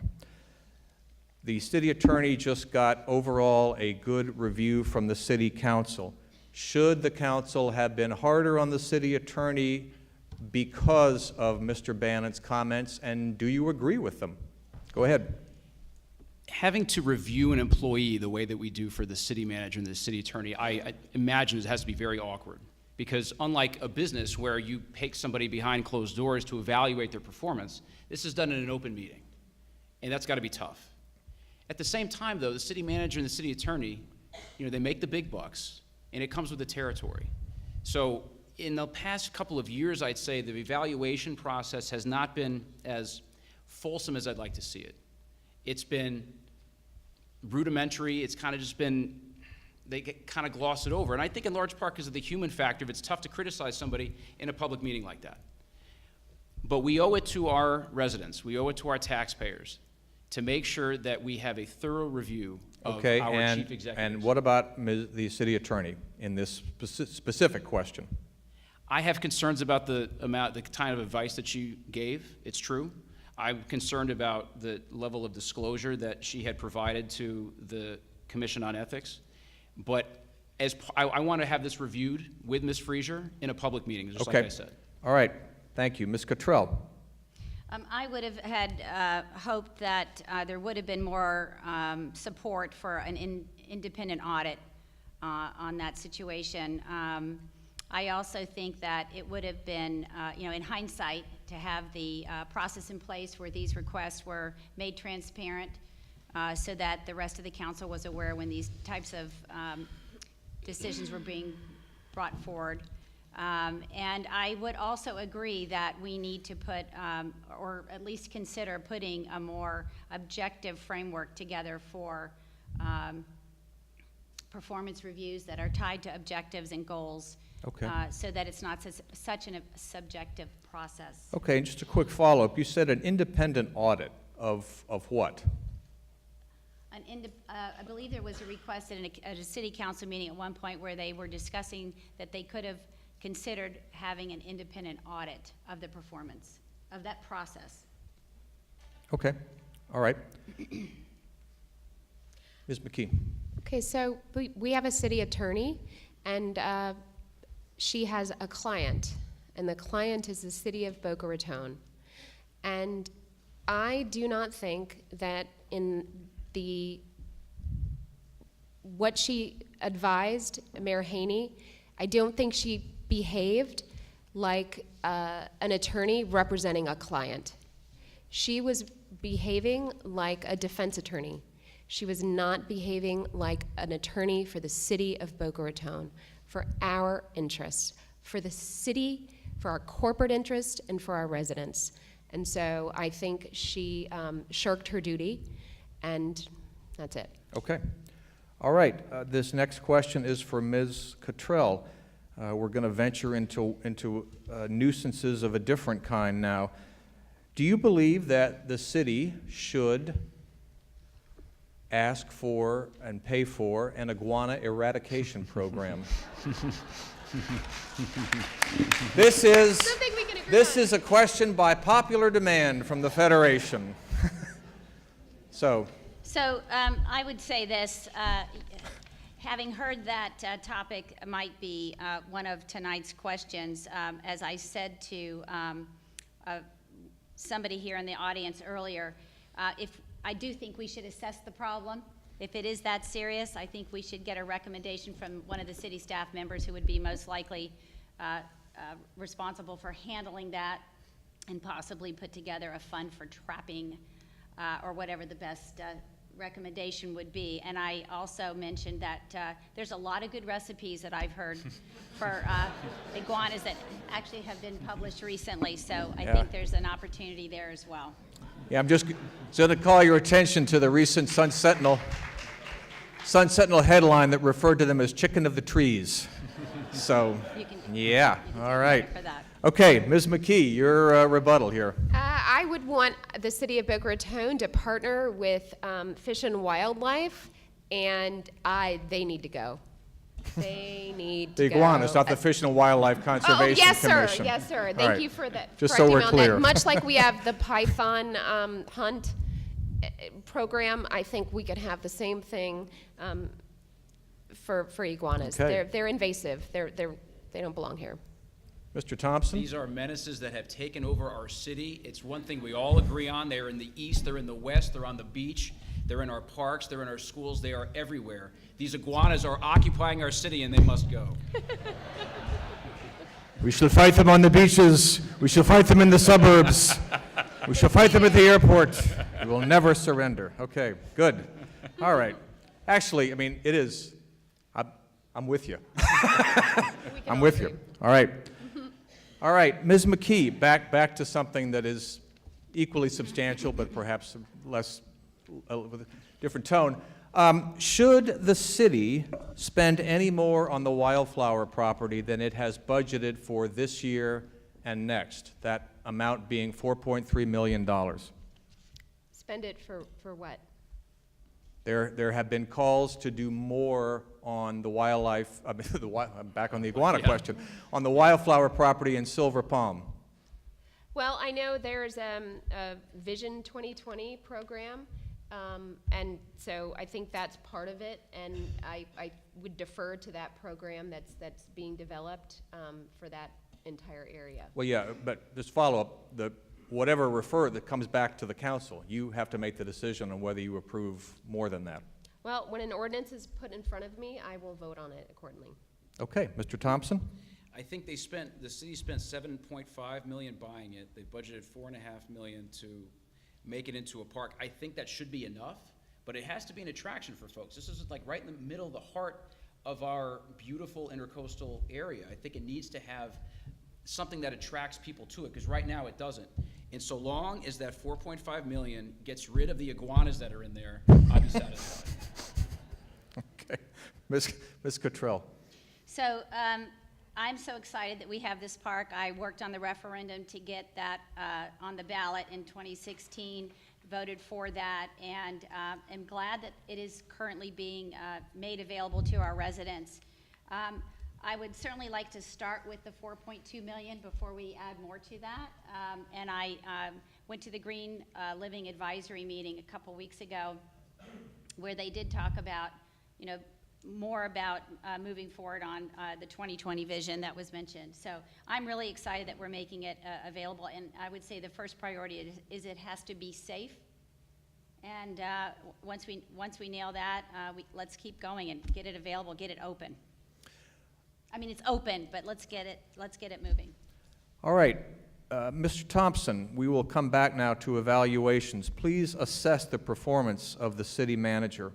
The city attorney just got overall a good review from the city council. Should the council have been harder on the city attorney because of Mr. Bannon's comments, and do you agree with them? Go ahead. Having to review an employee the way that we do for the city manager and the city attorney, I imagine it has to be very awkward. Because unlike a business where you take somebody behind closed doors to evaluate their performance, this is done in an open meeting. And that's got to be tough. At the same time, though, the city manager and the city attorney, they make the big bucks, and it comes with the territory. So in the past couple of years, I'd say the evaluation process has not been as fulsome as I'd like to see it. It's been rudimentary. It's kind of just been, they kind of gloss it over. And I think in large part because of the human factor, it's tough to criticize somebody in a public meeting like that. But we owe it to our residents, we owe it to our taxpayers to make sure that we have a thorough review of Okay, our and, chief executives. and what about the city attorney in this specific question? I have concerns about the kind of advice that she gave. It's true. I'm concerned about the level of disclosure that she had provided to the Commission on Ethics. But I want to have this reviewed with Ms. Frazier in a public meeting, just like I said. All right. Thank you. Ms. Cottrell. I would have had hoped that there would have been more support for an independent audit on that situation. I also think that it would have been, in hindsight, to have the process in place where these requests were made transparent so that the rest of the council was aware when these types of decisions were being brought forward. And I would also agree that we need to put, or at least consider putting a more objective framework together for performance reviews that are tied to objectives and goals. Okay. So that it's not such a subjective process. Okay, and just a quick follow-up. You said an independent audit of what? I believe there was a request at a city council meeting at one point where they were discussing that they could have considered having an independent audit of the performance of that process. Okay. All right. Ms. McKee. Okay, so we have a city attorney, and she has a client, and the client is the city of Boca Raton. And I do not think that in what she advised Mayor Haney, I don't think she behaved like an attorney representing a client. She was behaving like a defense attorney. She was not behaving like an attorney for the city of Boca Raton, for our interests, for the city, for our corporate interest, and for our residents. And so I think she shirked her duty, and that's it. Okay. All right. This next question is for Ms. Cottrell. We're going to venture into nuisances of a different kind now. Do you believe that the city should ask for and pay for an iguana eradication program? This is a question by popular demand from the Federation. So I would say this, having heard that topic might be one of tonight's questions, as I said to somebody here in the audience earlier, if I do think we should assess the problem. If it is that serious, I think we should get a recommendation from one of the city staff members who would be most likely responsible for handling that, and possibly put together a fund for trapping or whatever the best recommendation would be. And I also mentioned that there's a lot of good recipes that I've heard for iguanas that actually have been published recently, so I think there's an opportunity there as well. yeah, I'm just going to call your attention to the recent Sun Sentinel headline that referred to them as chicken of the trees. So, yeah, all right. For that. Okay, Ms. McKee, your rebuttal here. I would want the city of Boca Raton to partner with Fish and Wildlife, and they need to go. They need to The go. iguanas, not the Fish and Wildlife Conservation yes, Commission. Sir. Yes, sir. All Thank right. you for that. Just so we're clear. Much like we have the python hunt program, I think we could have the same thing for iguanas. Okay. They're invasive. They don't belong here. Mr. Thompson? These are menaces that have taken over our city. It's one thing we all agree on. They're in the east, they're in the west, they're on the beach, they're in our parks, they're in our schools, they are everywhere. These iguanas are occupying our city and they must go. We shall fight them on the beaches. We shall fight them in the suburbs. We shall fight them at the airport. We will never surrender. Okay, good. All right. Actually, I mean, it is. I'm with you. I'm with you. All right. All right, Ms. McKee, back to something that is equally substantial, but perhaps less, with a different tone. Should the city spend any more on the wildflower property than it has budgeted for this year and next, that amount being $4.3 million? Spend it for what? There have been calls to do more on the wildlife, I'm back on the iguana question, on the wildflower property in Silver Palm. Well, I know there's a Vision 2020 program, and so I think that's part of it, and I would defer to that program that's being developed for that entire area. Well, yeah, but just follow up, whatever refer that comes back to the council, you have to make the decision on whether you approve more than that. Well, when an ordinance is put in front of me, I will vote on it accordingly. Okay, Mr. Thompson? I think the city spent $7.5 million buying it. They budgeted $4.5 million to make it into a park. I think that should be enough, but it has to be an attraction for folks. This is like right in the middle, the heart of our beautiful intercoastal area. I think it needs to have something that attracts people to it, because right now it doesn't. And so long as that $4.5 million gets rid of the iguanas that are in there, I'll be satisfied. Okay. Ms. Cottrell? So I'm so excited that we have this park. I worked on the referendum to get that on the ballot in 2016, voted for that, and am glad that it is currently being made available to our residents. I would certainly like to start with the $4.2 million before we add more to that. And I went to the Green Living Advisory meeting a couple weeks ago, where they did talk about, more about moving forward on the 2020 vision that was mentioned. So I'm really excited that we're making it available. And I would say the first priority is it has to be safe. And once we nail that, let's keep going and get it available, get it open. I mean, it's open, but let's get it moving. All right. Mr. Thompson, we will come back now to evaluations. Please assess the performance of the city manager.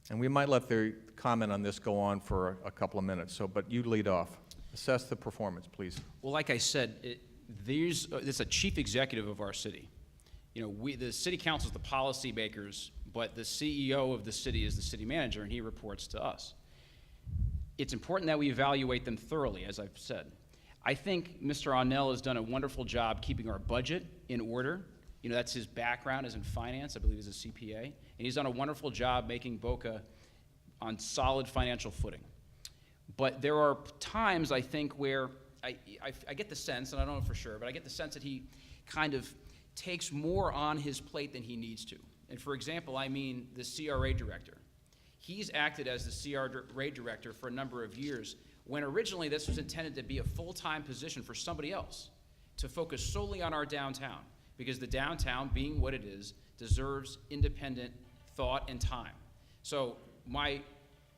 And we might let the comment on this go on for a couple of minutes, but you lead off. Assess the performance, please. Well, like I said, this is a chief executive of our city. The city council is the policy makers, but the CEO of the city is the city manager, and he reports to us. It's important that we evaluate them thoroughly, as I've said. I think Mr. Onnell has done a wonderful job keeping our budget in order. That's his background, is in finance. I believe he's a CPA. And he's done a wonderful job making Boca on solid financial footing. But there are times, I think, where I get the sense, and I don't know for sure, but I get the sense that he kind of takes more on his plate than he needs to. And for example, I mean the CRA director. He's acted as the CRA director for a number of years, when originally this was intended to be a full-time position for somebody else to focus solely on our downtown, because the downtown, being what it is, deserves independent thought and time. So my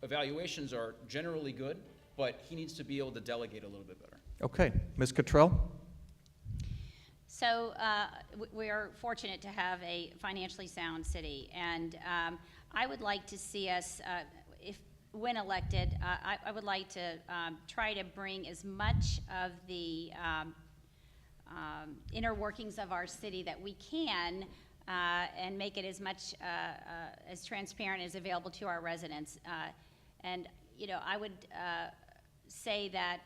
evaluations are generally good, but he needs to be able to delegate a little bit better. Okay. Ms. Cottrell? So we are fortunate to have a financially sound city, and I would like to see us, when elected, I would like to try to bring as much of the inner workings of our city that we can, and make it as much as transparent as available to our residents. And I would say that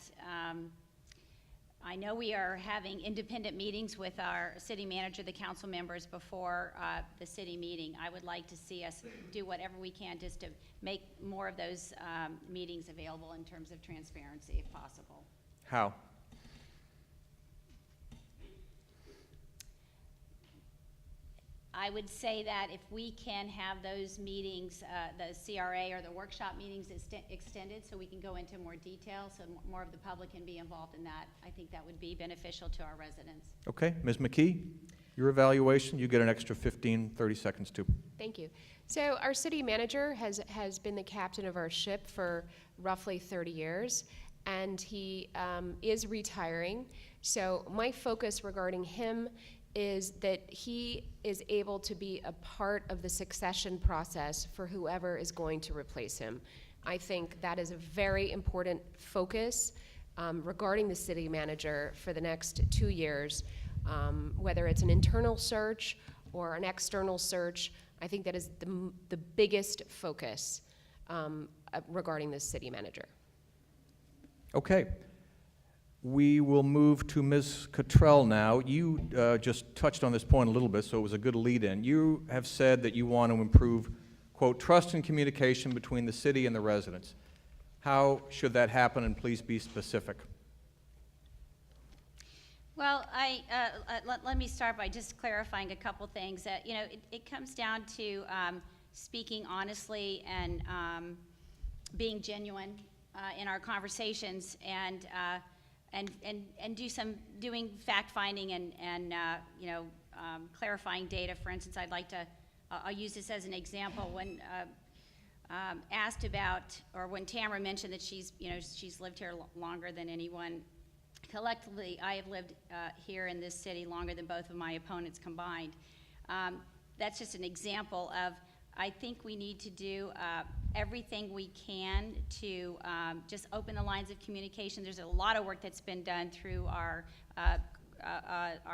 I know we are having independent meetings with our city manager, the council members, before the city meeting. I would like to see us do whatever we can just to make more of those meetings available in terms of transparency, if possible. How? I would say that if we can have those meetings, the CRA or the workshop meetings extended so we can go into more detail, so more of the public can be involved in that, I think that would be beneficial to our residents. Okay. Ms. McKee, your evaluation, you get an extra 15, 30 seconds too. Thank you. So our city manager has been the captain of our ship for roughly 30 years, and he is retiring. So my focus regarding him is that he is able to be a part of the succession process for whoever is going to replace him. I think that is a very important focus regarding the city manager for the next 2 years, whether it's an internal search or an external search. I think that is the biggest focus regarding this city manager. Okay. We will move to Ms. Cottrell now. You just touched on this point a little bit, so it was a good lead-in. You have said that you want to improve, quote, trust and communication between the city and the residents. How should that happen, and please be specific? Well, let me start by just clarifying a couple things. It comes down to speaking honestly and being genuine in our conversations, and doing fact finding and clarifying data. For instance, I'll use this as an example. When asked about, or when Tamara mentioned that she's lived here longer than anyone. Collectively, I have lived here in this city longer than both of my opponents combined. That's just an example of, I think we need to do everything we can to just open the lines of communication. There's a lot of work that's been done through our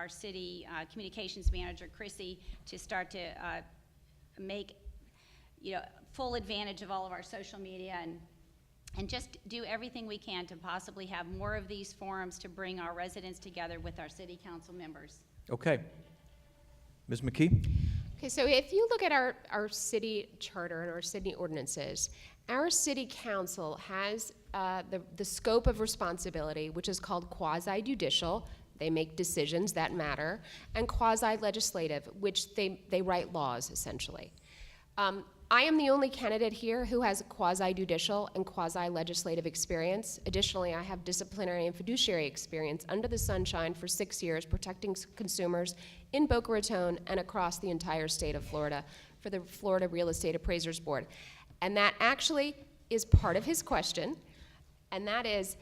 city communications manager, Chrissy, to start to make full advantage of all of our social media and just do everything we can to possibly have more of these forums to bring our residents together with our city council members. Okay. Ms. McKee? Okay, so if you look at our city charter and our city ordinances, our city council has the scope of responsibility, which is called quasi-judicial. They make decisions that matter, and quasi-legislative, which they write laws, essentially. I am the only candidate here who has quasi-judicial and quasi-legislative experience. Additionally, I have disciplinary and fiduciary experience under the sunshine for 6 years protecting consumers in Boca Raton and across the entire state of Florida for the Florida Real Estate Appraisers Board. And that actually is part of his question, and that is,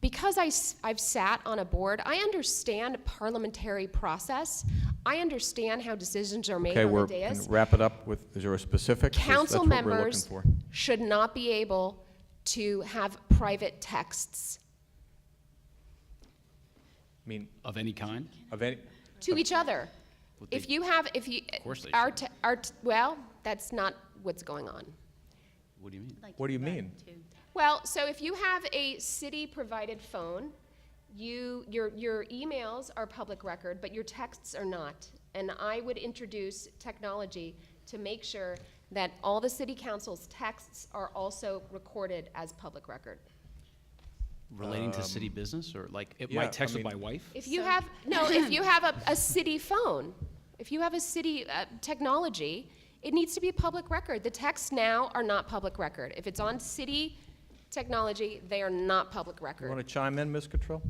because I've sat on a board, I understand parliamentary process. I understand how decisions are made Okay, on we're the going dais. to wrap it up with, is there a specific? Council That's what we're members looking for. should not be able to have private texts I mean, Of any kind? of any, to each other. Would If they- you have, Of course they our, should. well, that's not what's going on. What do you mean? What do you mean? Well, so if you have a city-provided phone, your emails are public record, but your texts are not. And I would introduce technology to make sure that all the city council's texts are also recorded as public record. Relating to city business, or like yeah, my text I with my mean- wife? If you have, no, if you have a city phone, if you have a city technology, it needs to be public record. The texts now are not public record. If it's on city technology, they are not public You record. want to chime in, Ms. Cottrell?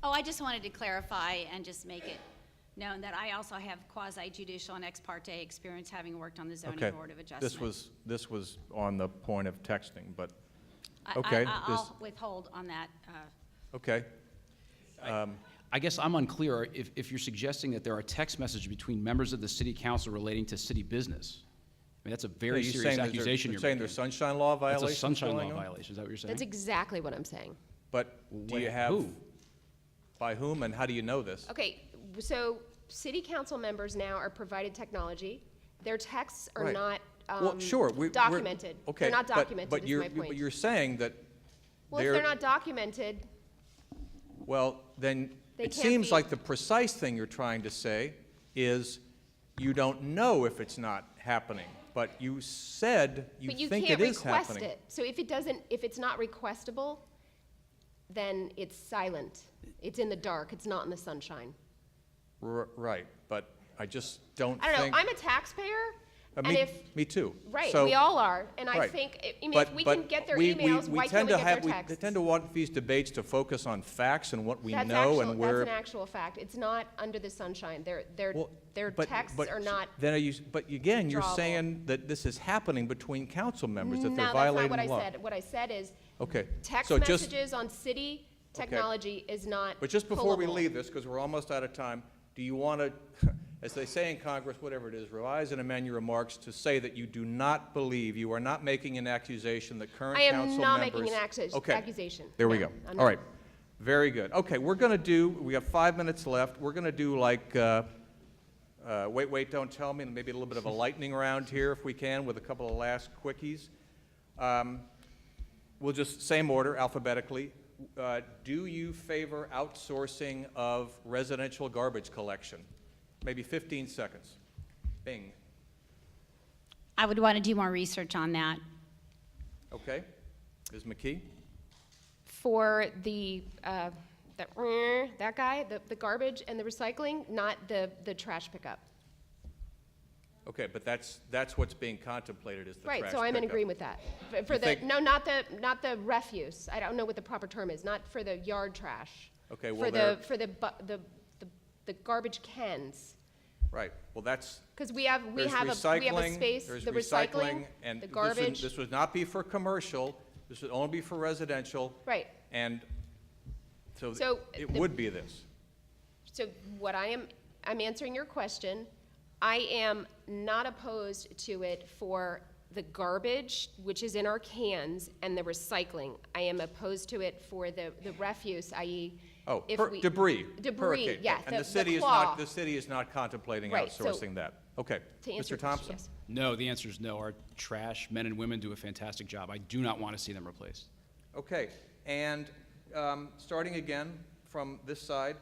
Oh, I just wanted to clarify and just make it known that I also have quasi-judicial and ex parte experience, having worked on the Okay. zoning board of adjustment. This was on the point of texting, but, I- okay, I'll withhold on that. okay. I guess I'm unclear if you're suggesting that there are text messages between members of the city council relating to city business. I mean, that's a very Are you serious saying that there- accusation you're you're saying making. there's sunshine law That's violations a sunshine going law on? violation, is that what you're saying? That's exactly what I'm saying. But do you Wait, have? who? By whom, and how do you know this? Okay, so city council members now are provided technology. Their texts are Right. not Well, sure. documented. Okay. They're not but- documented, But is you're, my point. but you're saying that Well, if they're not documented, well, then They it can't seems be- like the precise thing you're trying to say is you don't know if it's not happening, but you said you but you think can't it is request happening. it. So if it's not requestable, then it's silent. It's in the dark, it's not in the sunshine. Right, but I just don't I don't think. know, I'm a taxpayer, and me, if, me too. right, So- we all are, and I right. think, I mean, But- if we but can get their we emails, why can't tend we to get have- their texts? We tend to want these debates to focus on facts and what we That's know and That's where. an actual fact. It's not under the sunshine. Well, Their but- texts but are not. Then but again, you're drawable. saying that this is happening between council members, that No, they're that's violating not what I law. said. What I said is Okay. text So just- messages on city technology is not But just before we pullable. leave this, because we're almost out of time, do you want to, as they say in Congress, whatever it is, revise and amend your remarks to say that you do not believe, you are not making an accusation that current I council members... am not making an Okay. accusation. There we No, go. I'm All not. right. Very good. Okay, we have 5 minutes left. We're going to do like wait, don't tell me, and maybe a little bit of a lightning round here if we can with a couple of last quickies. We'll just, same order, alphabetically. Do you favor outsourcing of residential garbage collection? Maybe 15 seconds. Bing. I would want to do more research on that. Okay. Ms. McKee? For that guy, the garbage and the recycling, not the trash pickup. Okay, but that's what's being contemplated is the trash Right, so I'm in pickup. agreement with that. For You the, think- no, not the refuse. I don't know what the proper term is, not for the yard trash. Okay, well, For the garbage cans. Right, well, that's, Because we have a recycling, space, there's the recycling, and the garbage. This would not be for commercial, this would only be for residential. Right. And so So it the- would be this. So what I'm answering your question. I am not opposed to it for the garbage, which is in our cans, and the recycling. I am opposed to it for the refuse, i.e. Oh, if we- debris. Debris, hurricane. yeah, And the city cloth. the city is not contemplating Right, so outsourcing that. Okay. To answer Mr. your question, Thompson? yes. No, the answer is no. Our trash men and women do a fantastic job. I do not want to see them replaced. Okay, and starting again from this side,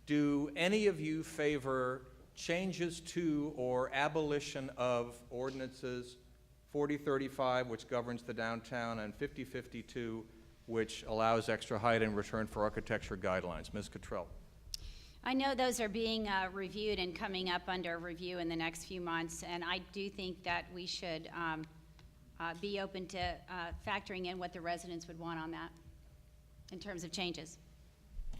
do any of you favor changes to or abolition of ordinances 4035, which governs the downtown, and 5052, which allows extra height in return for architecture guidelines? Ms. Cottrell? I know those are being reviewed and coming up under review in the next few months, and I do think that we should be open to factoring in what the residents would want on that in terms of changes.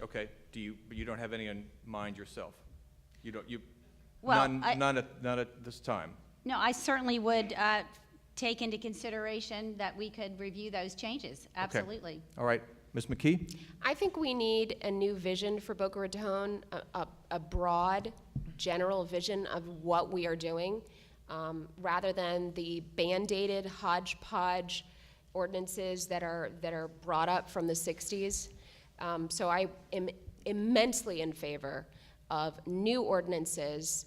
Okay, but you don't have any in mind yourself? You don't, Well, none at this time? No, I certainly would take into consideration that we could review those changes, absolutely. All right, Ms. McKee? I think we need a new vision for Boca Raton, a broad, general vision of what we are doing, rather than the band-aided hodgepodge ordinances that are brought up from the 60s. So I am immensely in favor of new ordinances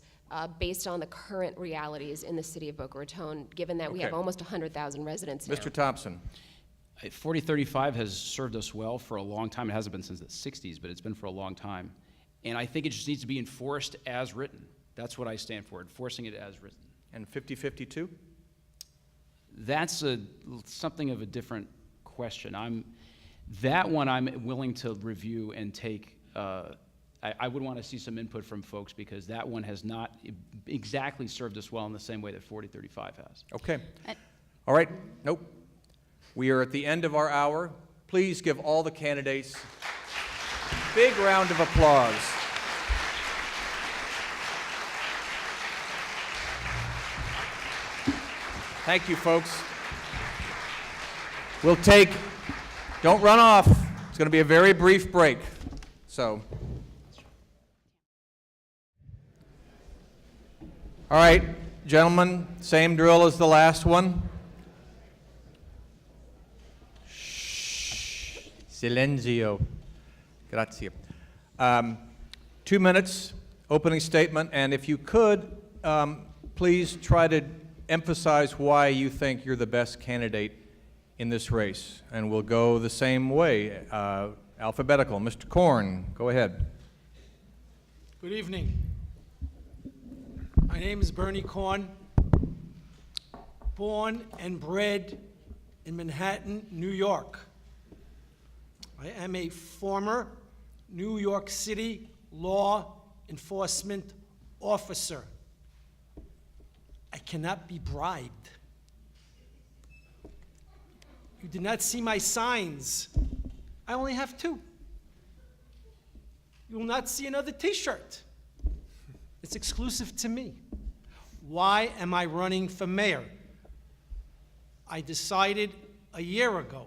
based on the current realities in the city of Boca Raton, given that we have Okay. almost 100,000 residents now. Mr. Thompson? 4035 has served us well for a long time. It hasn't been since the 60s, but it's been for a long time. And I think it just needs to be enforced as written. That's what I stand for, enforcing it as written. And 5052? That's something of a different question. That one I'm willing to review and take. I would want to see some input from folks because that one has not exactly served us well in the same way that 4035 has. Okay. All right, nope. We are at the end of our hour. Please give all the candidates a big round of applause. Thank you, folks. We'll take, don't run off. It's going to be a very brief break. So, all right, gentlemen, same drill as the last one. Shh. Silenzio. Grazie. 2 minutes, opening statement, and if you could, please try to emphasize why you think you're the best candidate in this race. And we'll go the same way, alphabetical. Mr. Korn, go ahead. Good evening. My name is Bernie Korn, born and bred in Manhattan, New York. I am a former New York City law enforcement officer. I cannot be bribed. You did not see my signs. I only have 2. You will not see another T-shirt. It's exclusive to me. Why am I running for mayor? I decided a year ago.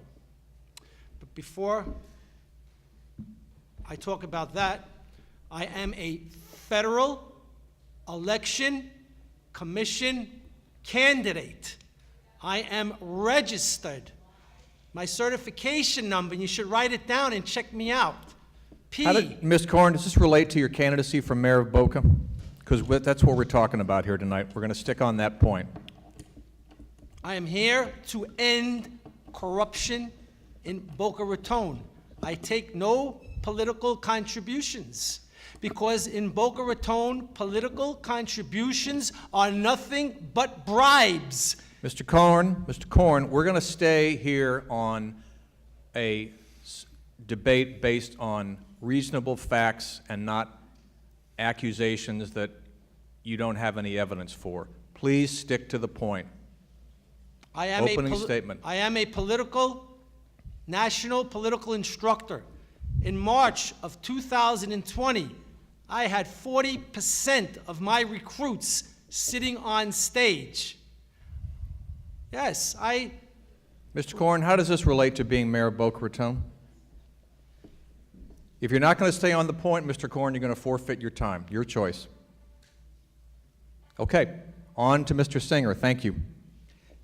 But before I talk about that, I am a federal election commission candidate. I am registered. My certification number, you should write it down and check me out. Ms. Korn, does this relate to your candidacy for mayor of Boca? Because that's what we're talking about here tonight. We're going to stick on that point. I am here to end corruption in Boca Raton. I take no political contributions because in Boca Raton, political contributions are nothing but bribes. Mr. Korn, we're going to stay here on a debate based on reasonable facts and not accusations that you don't have any evidence for. Please stick to the point. Opening statement. I am a national political instructor. In March of 2020, I had 40% of my recruits sitting on stage. Yes, Mr. Korn, how does this relate to being mayor of Boca Raton? If you're not going to stay on the point, Mr. Korn, you're going to forfeit your time. Your choice. Okay, on to Mr. Singer. Thank you.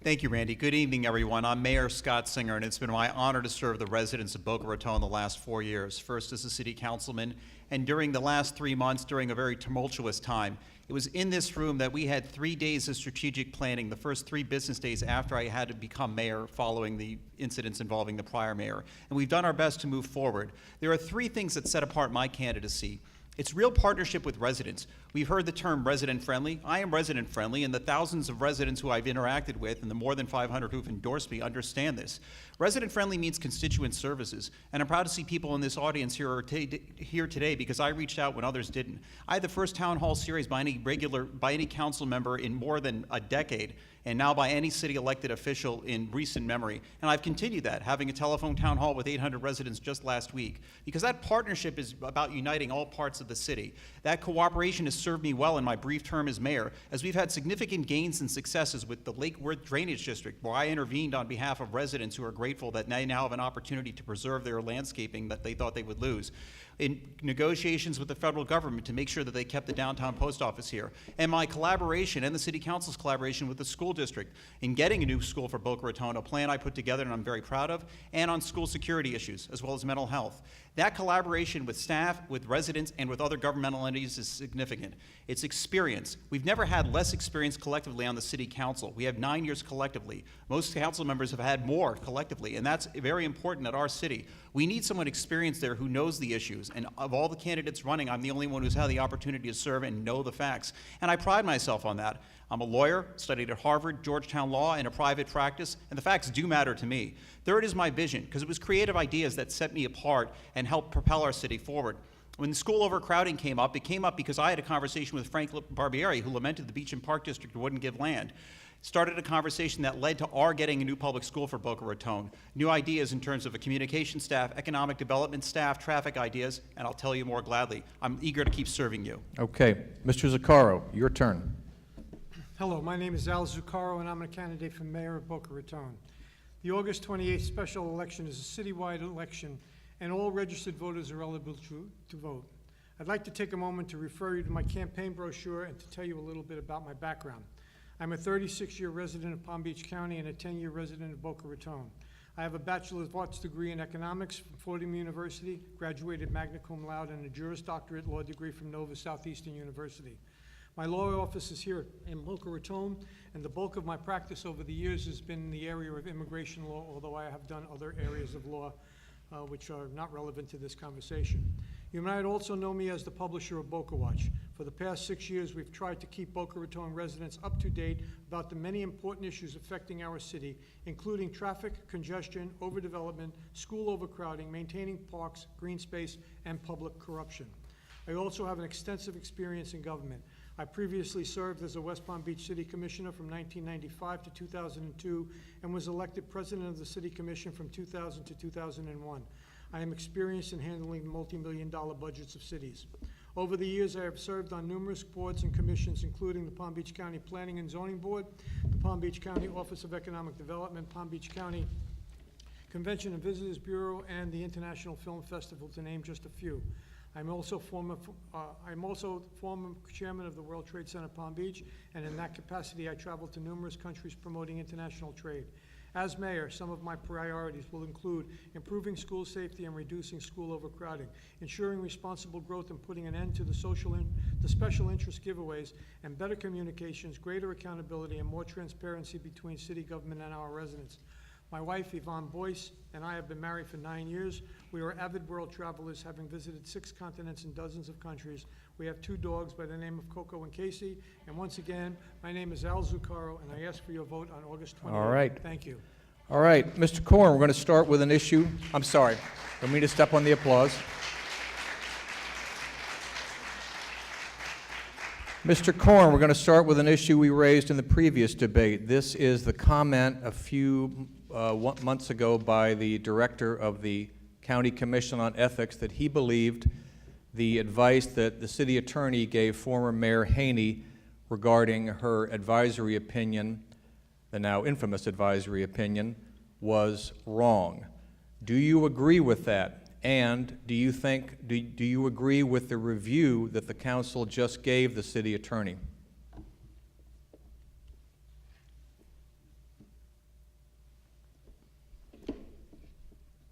Thank you, Randy. Good evening, everyone. I'm Mayor Scott Singer, and it's been my honor to serve the residents of Boca Raton the last 4 years, first as a city councilman, and during the last 3 months, during a very tumultuous time. It was in this room that we had 3 days of strategic planning, the first 3 business days after I had to become mayor following the incidents involving the prior mayor. And we've done our best to move forward. There are 3 things that set apart my candidacy. It's real partnership with residents. We've heard the term resident-friendly. I am resident-friendly, and the thousands of residents who I've interacted with and the more than 500 who've endorsed me understand this. Resident-friendly means constituent services, and I'm proud to see people in this audience here today because I reached out when others didn't. I had the first town hall series by any council member in more than a decade, and now by any city elected official in recent memory. And I've continued that, having a telephone town hall with 800 residents just last week, because that partnership is about uniting all parts of the city. That cooperation has served me well in my brief term as mayor, as we've had significant gains and successes with the Lake Worth Drainage District, where I intervened on behalf of residents who are grateful that they now have an opportunity to preserve their landscaping that they thought they would lose. In negotiations with the federal government to make sure that they kept the downtown post office here, and my collaboration and the city council's collaboration with the school district in getting a new school for Boca Raton, a plan I put together and I'm very proud of, and on school security issues as well as mental health. That collaboration with staff, with residents, and with other governmental entities is significant. It's experience. We've never had less experience collectively on the city council. We have 9 years collectively. Most council members have had more collectively, and that's very important at our city. We need someone experienced there who knows the issues, and of all the candidates running, I'm the only one who's had the opportunity to serve and know the facts, and I pride myself on that. I'm a lawyer, studied at Harvard, Georgetown Law, in a private practice, and the facts do matter to me. Third is my vision, because it was creative ideas that set me apart and helped propel our city forward. When school overcrowding came up, it came up because I had a conversation with Frank Barbieri, who lamented the Beach and Park District wouldn't give land. Started a conversation that led to our getting a new public school for Boca Raton. New ideas in terms of a communication staff, economic development staff, traffic ideas, and I'll tell you more gladly. I'm eager to keep serving you. Okay, Mr. Zuccaro, your turn. Hello, my name is Al Zuccaro, and I'm a candidate for mayor of Boca Raton. The August 28th special election is a citywide election, and all registered voters are eligible to vote. I'd like to take a moment to refer you to my campaign brochure and to tell you a little bit about my background. I'm a 36-year resident of Palm Beach County and a 10-year resident of Boca Raton. I have a Bachelor of Arts degree in economics from Fordham University, graduated magna cum laude, and a Juris Doctorate law degree from Nova Southeastern University. My law office is here in Boca Raton, and the bulk of my practice over the years has been in the area of immigration law, although I have done other areas of law which are not relevant to this conversation. You might also know me as the publisher of Boca Watch. For the past 6 years, we've tried to keep Boca Raton residents up to date about the many important issues affecting our city, including traffic, congestion, overdevelopment, school overcrowding, maintaining parks, green space, and public corruption. I also have an extensive experience in government. I previously served as a West Palm Beach City Commissioner from 1995 to 2002 and was elected President of the City Commission from 2000 to 2001. I am experienced in handling multi-million-dollar budgets of cities. Over the years, I have served on numerous boards and commissions, including the Palm Beach County Planning and Zoning Board, the Palm Beach County Office of Economic Development, Palm Beach County Convention and Visitors Bureau, and the International Film Festival, to name just a few. I'm also former chairman of the World Trade Center Palm Beach, and in that capacity I traveled to numerous countries promoting international trade. As mayor, some of my priorities will include improving school safety and reducing school overcrowding, ensuring responsible growth and putting an end to the special interest giveaways, and better communications, greater accountability, and more transparency between city government and our residents. My wife, Yvonne Boyce, and I have been married for 9 years. We are avid world travelers, having visited 6 continents and dozens of countries. We have 2 dogs by the name of Coco and Casey. And once again, my name is Al Zuccaro, and I ask for your vote on August 28th. All right. Thank you. All right, Mr. Korn, we're going to start with an issue. I'm sorry, don't mean to step on the applause. Mr. Korn, we're going to start with an issue we raised in the previous debate. This is the comment a few months ago by the director of the County Commission on Ethics that he believed the advice that the city attorney gave former Mayor Haney regarding her advisory opinion, the now infamous advisory opinion, was wrong. Do you agree with that? And do you agree with the review that the council just gave the city attorney?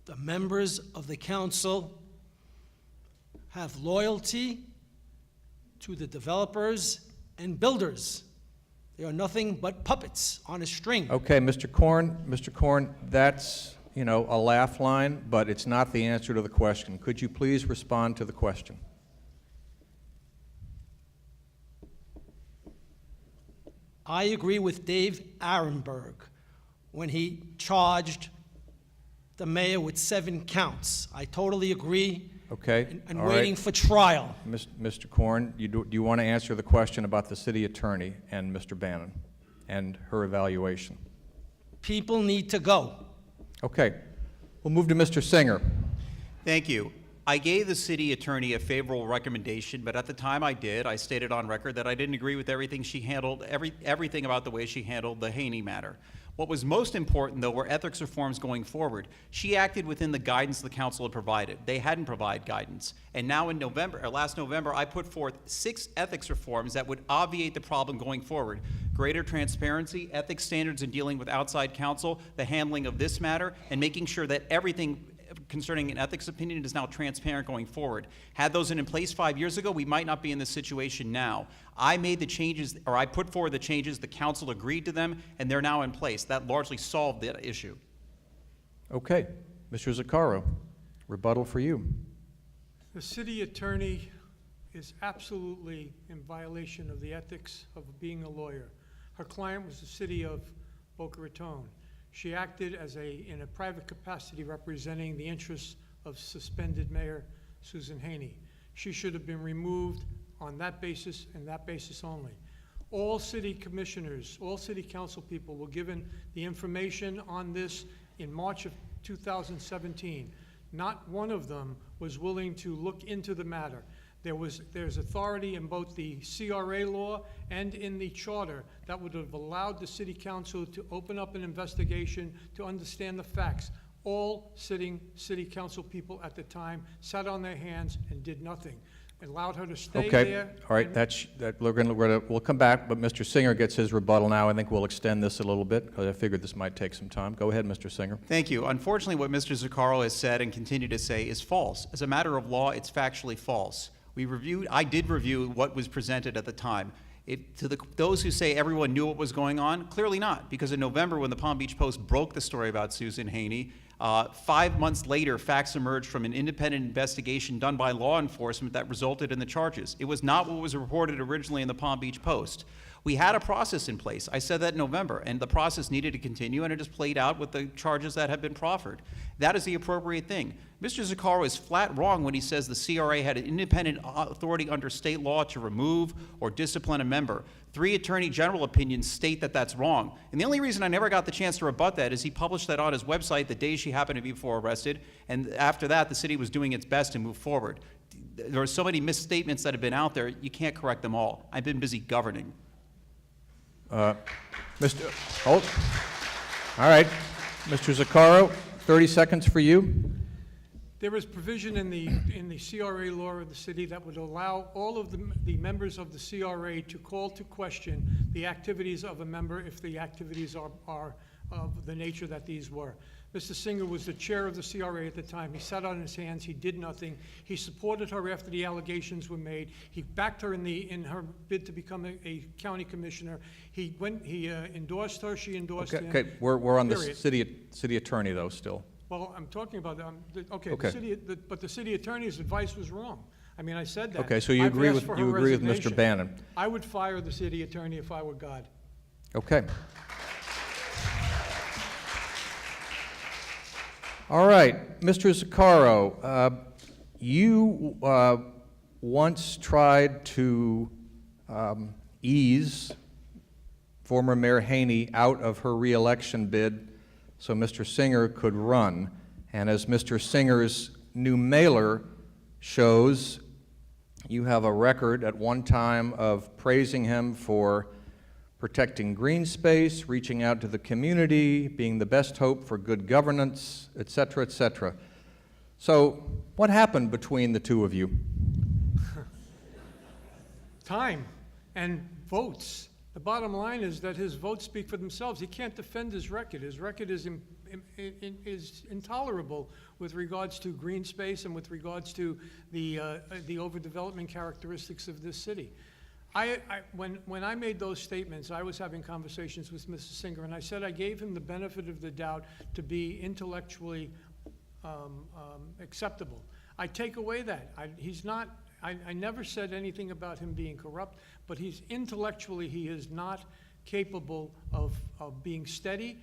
The members of the council have loyalty to the developers and builders. They are nothing but puppets on a string. Okay, Mr. Korn, that's, a laugh line, but it's not the answer to the question. Could you please respond to the question? I agree with Dave Arenberg when he charged the mayor with 7 counts. I totally agree. Okay. And all waiting right. for trial. Mr. Korn, do you want to answer the question about the city attorney and Mr. Bannon and her evaluation? People need to go. Okay. We'll move to Mr. Singer. Thank you. I gave the city attorney a favorable recommendation, but at the time I did, I stated on record that I didn't agree with everything she handled, everything about the way she handled the Haney matter. What was most important, though, were ethics reforms going forward. She acted within the guidance the council had provided. They hadn't provided guidance. And now in last November, I put forth 6 ethics reforms that would obviate the problem going forward. Greater transparency, ethics standards in dealing with outside counsel, the handling of this matter, and making sure that everything concerning an ethics opinion is now transparent going forward. Had those in place 5 years ago, we might not be in this situation now. I made the changes, or I put forward the changes, the council agreed to them, and they're now in place. That largely solved that issue. Okay. Mr. Zuccaro, rebuttal for you. The city attorney is absolutely in violation of the ethics of being a lawyer. Her client was the city of Boca Raton. She acted in a private capacity representing the interests of suspended Mayor Susan Haney. She should have been removed on that basis and that basis only. All city commissioners, all city council people were given the information on this in March of 2017. Not one of them was willing to look into the matter. There's authority in both the CRA law and in the charter that would have allowed the city council to open up an investigation to understand the facts. All sitting city council people at the time sat on their hands and did nothing. Allowed her to stay there. Okay, all right, we'll come back, but Mr. Singer gets his rebuttal now. I think we'll extend this a little bit, because I figured this might take some time. Go ahead, Mr. Singer. Thank you. Unfortunately, what Mr. Zuccaro has said and continued to say is false. As a matter of law, it's factually false. I did review what was presented at the time. Those who say everyone knew what was going on, clearly not, because in November when the Palm Beach Post broke the story about Susan Haney, 5 months later, facts emerged from an independent investigation done by law enforcement that resulted in the charges. It was not what was reported originally in the Palm Beach Post. We had a process in place. I said that in November, and the process needed to continue, and it has played out with the charges that have been proffered. That is the appropriate thing. Mr. Zuccaro is flat wrong when he says the CRA had an independent authority under state law to remove or discipline a member. 3 Attorney General opinions state that that's wrong. And the only reason I never got the chance to rebut that is he published that on his website the day she happened to be arrested, and after that, the city was doing its best to move forward. There are so many misstatements that have been out there, you can't correct them all. I've been busy governing. Mr. Holt. All right. Mr. Zuccaro, 30 seconds for you. There is provision in the CRA law of the city that would allow all of the members of the CRA to call to question the activities of a member if the activities are of the nature that these were. Mr. Singer was the chair of the CRA at the time. He sat on his hands. He did nothing. He supported her after the allegations were made. He backed her in her bid to become a county commissioner. He endorsed her. She endorsed him. Okay, we're on the Period. city attorney, though, still. Well, I'm talking about, Okay. but the city attorney's advice was wrong. I mean, I said that. Okay, so you I've agree asked with for her Mr. resignation. Bannon? I would fire the city attorney if I were God. Okay. All right, Mr. Zuccaro, you once tried to ease former Mayor Haney out of her reelection bid so Mr. Singer could run. And as Mr. Singer's new mailer shows, you have a record at one time of praising him for protecting green space, reaching out to the community, being the best hope for good governance, et cetera, et cetera. So what happened between the two of you? Time and votes. The bottom line is that his votes speak for themselves. He can't defend his record. His record is intolerable with regards to green space and with regards to the overdevelopment characteristics of this city. When I made those statements, I was having conversations with Mr. Singer, and I said I gave him the benefit of the doubt to be intellectually acceptable. I take away that. I never said anything about him being corrupt, but intellectually he is not capable of being steady.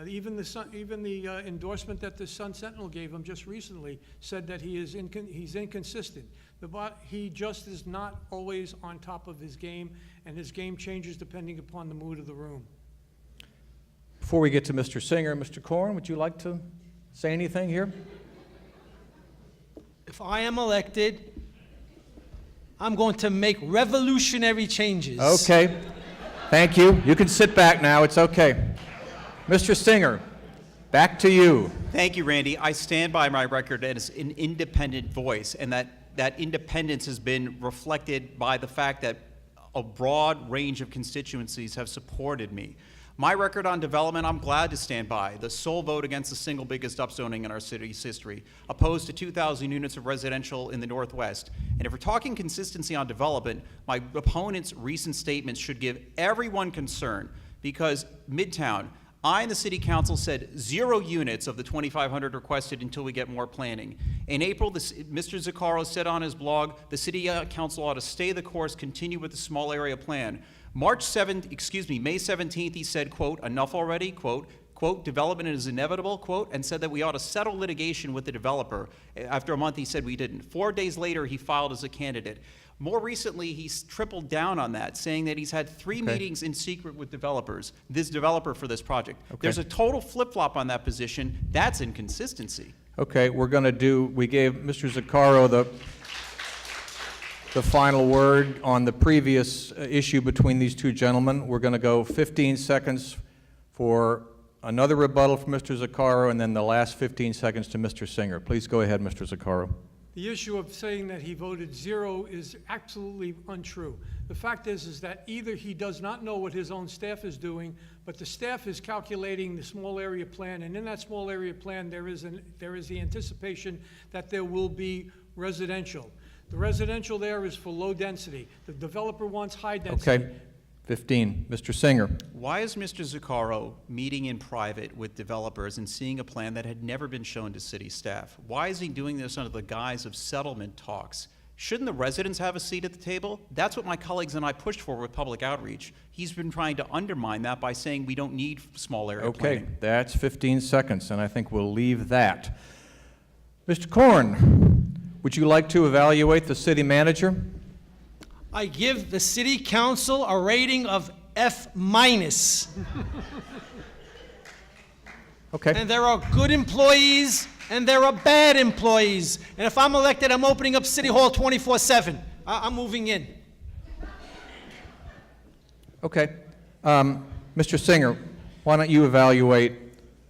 Even the endorsement that the Sun Sentinel gave him just recently said that he's inconsistent. He just is not always on top of his game, and his game changes depending upon the mood of the room. Before we get to Mr. Singer, Mr. Corn, would you like to say anything here? If I am elected, I'm going to make revolutionary changes. Okay. Thank you. You can sit back now. It's okay. Mr. Singer, back to you. Thank you, Randy. I stand by my record as an independent voice, and that independence has been reflected by the fact that a broad range of constituencies have supported me. My record on development, I'm glad to stand by. The sole vote against the single biggest upzoning in our city's history, opposed to 2,000 units of residential in the Northwest. And if we're talking consistency on development, my opponent's recent statements should give everyone concern, because Midtown, I and the City Council said 0 units of the 2,500 requested until we get more planning. In April, Mr. Zuccaro said on his blog, the City Council ought to stay the course, continue with the small area plan. May 17th, he said, quote, enough already, quote, development is inevitable, quote, and said that we ought to settle litigation with the developer. After a month, he said we didn't. 4 days later, he filed as a candidate. More recently, he's tripled down on that, saying that he's had 3 meetings in secret with this developer for this project. Okay. There's a total flip-flop on that position. That's inconsistency. Okay, we gave Mr. Zuccaro the final word on the previous issue between these two gentlemen. We're going to go 15 seconds for another rebuttal from Mr. Zuccaro, and then the last 15 seconds to Mr. Singer. Please go ahead, Mr. Zuccaro. The issue of saying that he voted 0 is absolutely untrue. The fact is that either he does not know what his own staff is doing, but the staff is calculating the small area plan, and in that small area plan there is the anticipation that there will be residential. The residential there is for low density. The developer wants high density. Okay, 15. Mr. Singer. Why is Mr. Zuccaro meeting in private with developers and seeing a plan that had never been shown to city staff? Why is he doing this under the guise of settlement talks? Shouldn't the residents have a seat at the table? That's what my colleagues and I pushed for with public outreach. He's been trying to undermine that by saying we don't need small area planning. Okay, that's 15 seconds, and I think we'll leave that. Mr. Corn, would you like to evaluate the city manager? I give the City Council a rating of F-. Okay. And there are good employees and there are bad employees. And if I'm elected, I'm opening up City Hall 24/7. I'm moving in. Okay. Mr. Singer, why don't you evaluate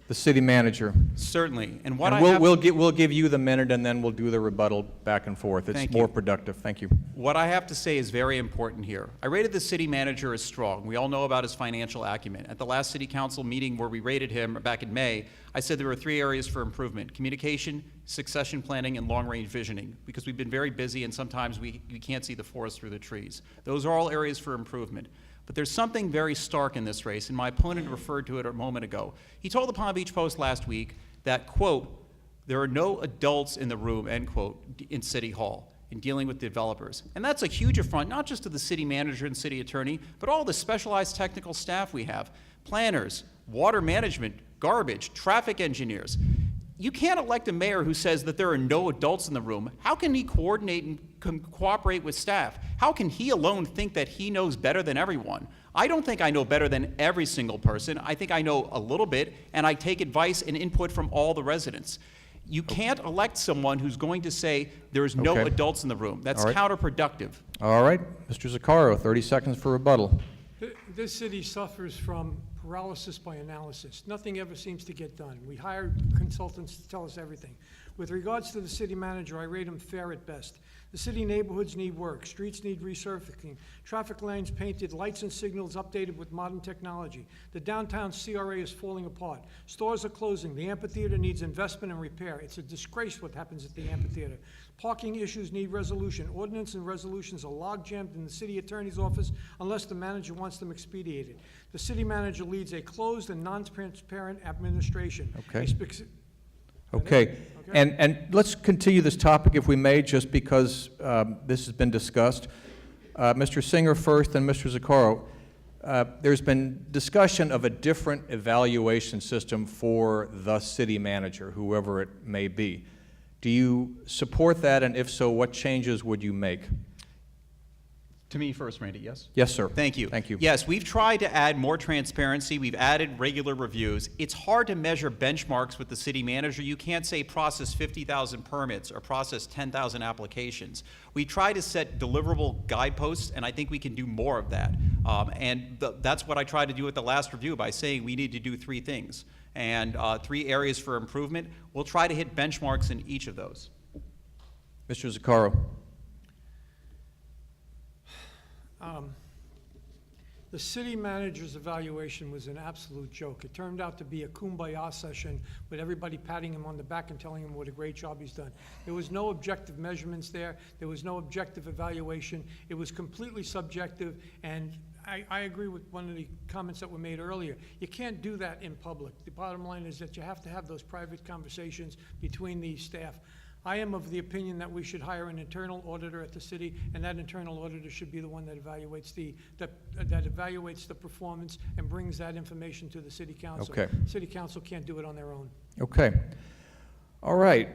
The city manager. Certainly. And what And I have... we'll give you the minute, and then we'll do the rebuttal back and forth. It's Thank more you. productive. Thank you. What I have to say is very important here. I rated the city manager as strong. We all know about his financial acumen. At the last city council meeting where we rated him back in May, I said there were 3 areas for improvement: communication, succession planning, and long-range visioning, because we've been very busy and sometimes we can't see the forest through the trees. Those are all areas for improvement. But there's something very stark in this race, and my opponent referred to it a moment ago. He told the Palm Beach Post last week that, quote, there are no adults in the room, end quote, in City Hall in dealing with developers. And that's a huge affront, not just to the city manager and city attorney, but all the specialized technical staff we have: planners, water management, garbage, traffic engineers. You can't elect a mayor who says that there are no adults in the room. How can he coordinate and cooperate with staff? How can he alone think that he knows better than everyone? I don't think I know better than every single person. I think I know a little bit, and I take advice and input from all the residents. You can't elect someone who's going to say there's no Okay. adults in the room. That's All right. counterproductive. All right, Mr. Zaccaro, 30 seconds for rebuttal. This city suffers from paralysis by analysis. Nothing ever seems to get done. We hire consultants to tell us everything. With regards to the city manager, I rate him fair at best. The city neighborhoods need work, streets need resurfacing, traffic lanes painted, lights and signals updated with modern technology. The downtown CRA is falling apart. Stores are closing. The amphitheater needs investment and repair. It's a disgrace what happens at the amphitheater. Parking issues need resolution. Ordinance and resolutions are logjammed in the city attorney's office unless the manager wants them expedited. The city manager leads a closed and non-transparent administration. Okay. He speaks- Okay, and let's continue this topic if we may, just because this has been discussed. Mr. Singer first, and Mr. Zaccaro. There's been discussion of a different evaluation system for the city manager, whoever it may be. Do you support that, and if so, what changes would you make? To me first, Randy, yes? Yes, sir. Thank you. Thank you. Yes, we've tried to add more transparency. We've added regular reviews. It's hard to measure benchmarks with the city manager. You can't say process 50,000 permits or process 10,000 applications. We try to set deliverable guideposts, and I think we can do more of that. That's what I tried to do at the last review by saying we need to do 3 things and 3 areas for improvement. We'll try to hit benchmarks in each of those. Mr. Zaccaro. The city manager's evaluation was an absolute joke. It turned out to be a kumbaya session with everybody patting him on the back and telling him what a great job he's done. There was no objective measurements there. There was no objective evaluation. It was completely subjective, and I agree with one of the comments that were made earlier. You can't do that in public. The bottom line is that you have to have those private conversations between the staff. I am of the opinion that we should hire an internal auditor at the city, and that internal auditor should be the one that evaluates the performance and brings that information to the city council. Okay. City council can't do it on their own. Okay. All right.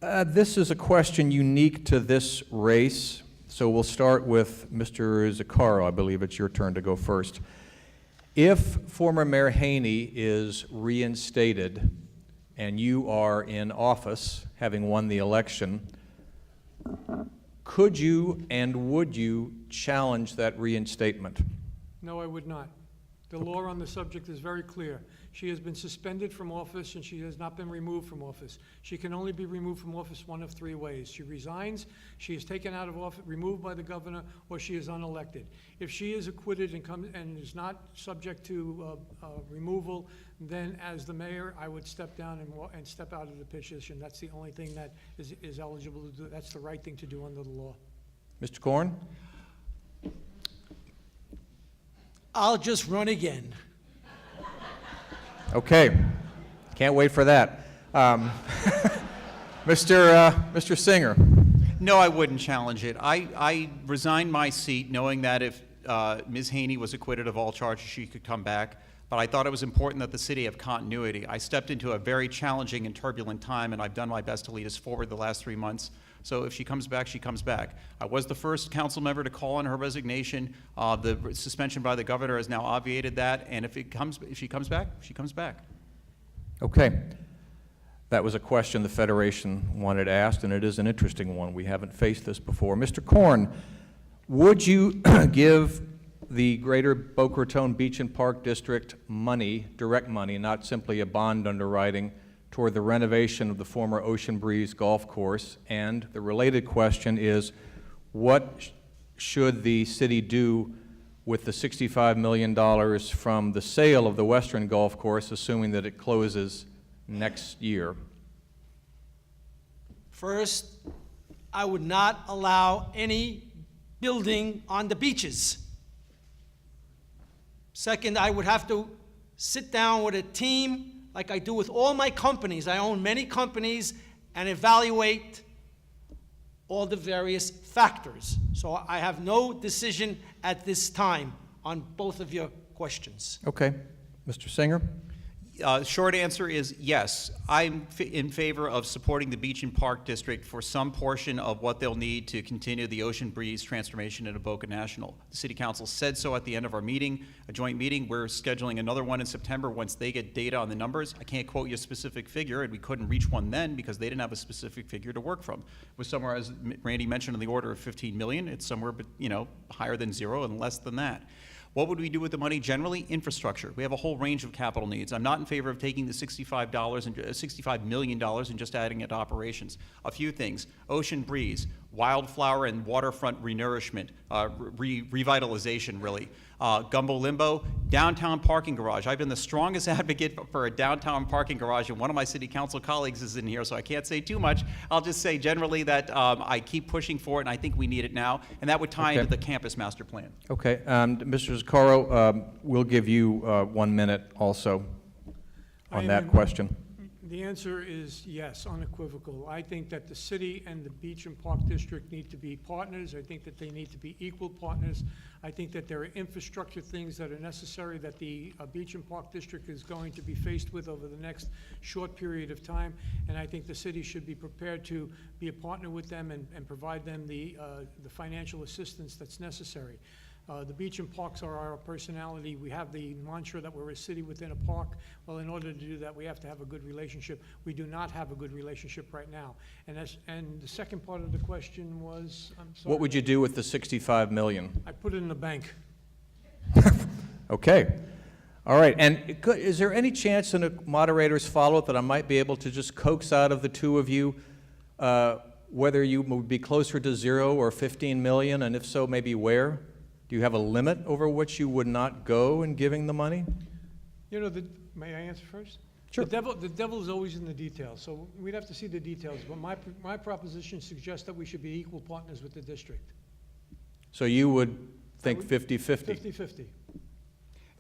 This is a question unique to this race, so we'll start with Mr. Zaccaro. I believe it's your turn to go first. If former Mayor Haney is reinstated and you are in office, having won the election, could you and would you challenge that reinstatement? No, I would not. The law on the subject is very clear. She has been suspended from office and she has not been removed from office. She can only be removed from office one of 3 ways. She resigns, she is taken out of office, removed by the governor, or she is unelected. If she is acquitted and is not subject to removal, then as the mayor, I would step down and step out of the position. That's the only thing that is eligible to do. That's the right thing to do under the law. Mr. Korn? I'll just run again. Okay. Can't wait for that. Mr. Singer? No, I wouldn't challenge it. I resigned my seat knowing that if Ms. Haney was acquitted of all charges, she could come back. But I thought it was important that the city have continuity. I stepped into a very challenging and turbulent time, and I've done my best to lead us forward the last 3 months. So if she comes back, she comes back. I was the first council member to call on her resignation. The suspension by the governor has now obviated that, and if she comes back, she comes back. Okay. That was a question the Federation wanted asked, and it is an interesting one. We haven't faced this before. Mr. Korn, would you give the Greater Boca Raton Beach and Park District money, direct money, not simply a bond underwriting, toward the renovation of the former Ocean Breeze Golf Course? And the related question is, what should the city do with the $65 million from the sale of the Western Golf Course, assuming that it closes next year? First, I would not allow any building on the beaches. Second, I would have to sit down with a team like I do with all my companies. I own many companies, and evaluate all the various factors. So I have no decision at this time on both of your questions. Okay. Mr. Singer? Short answer is yes. I'm in favor of supporting the Beach and Park District for some portion of what they'll need to continue the Ocean Breeze transformation into Boca National. The City Council said so at the end of our meeting, a joint meeting. We're scheduling another one in September once they get data on the numbers. I can't quote you a specific figure, and we couldn't reach one then because they didn't have a specific figure to work from. It was somewhere, as Randy mentioned, in the order of 15 million. It's somewhere, higher than zero and less than that. What would we do with the money generally? Infrastructure. We have a whole range of capital needs. I'm not in favor of taking the $65 million and just adding it to operations. A few things: Ocean Breeze, wildflower and waterfront renourishment, revitalization, really. Gumbo Limbo, downtown parking garage. I've been the strongest advocate for a downtown parking garage, and one of my city council colleagues is in here, so I can't say too much. I'll just say generally that I keep pushing for it, and I think we need it now, and that would tie into the campus master plan. Okay. Mr. Zuccaro, we'll give you 1 minute also on that question. The answer is yes, unequivocal. I think that the city and the Beach and Park District need to be partners. I think that they need to be equal partners. I think that there are infrastructure things that are necessary that the Beach and Park District is going to be faced with over the next short period of time, and I think the city should be prepared to be a partner with them and provide them the financial assistance that's necessary. The beach and parks are our personality. We have the mantra that we're a city within a park. Well, in order to do that, we have to have a good relationship. We do not have a good relationship right now. And the second part of the question was, I'm sorry. What would you do with the $65 million? I put it in the bank. Okay. All right. And is there any chance in a moderator's follow-up that I might be able to just coax out of the two of you whether you would be closer to 0 or 15 million, and if so, maybe where? Do you have a limit over which you would not go in giving the money? May I answer first? Sure. The devil is always in the details, so we'd have to see the details. But my proposition suggests that we should be equal partners with the district. So you would think 50-50? 50-50.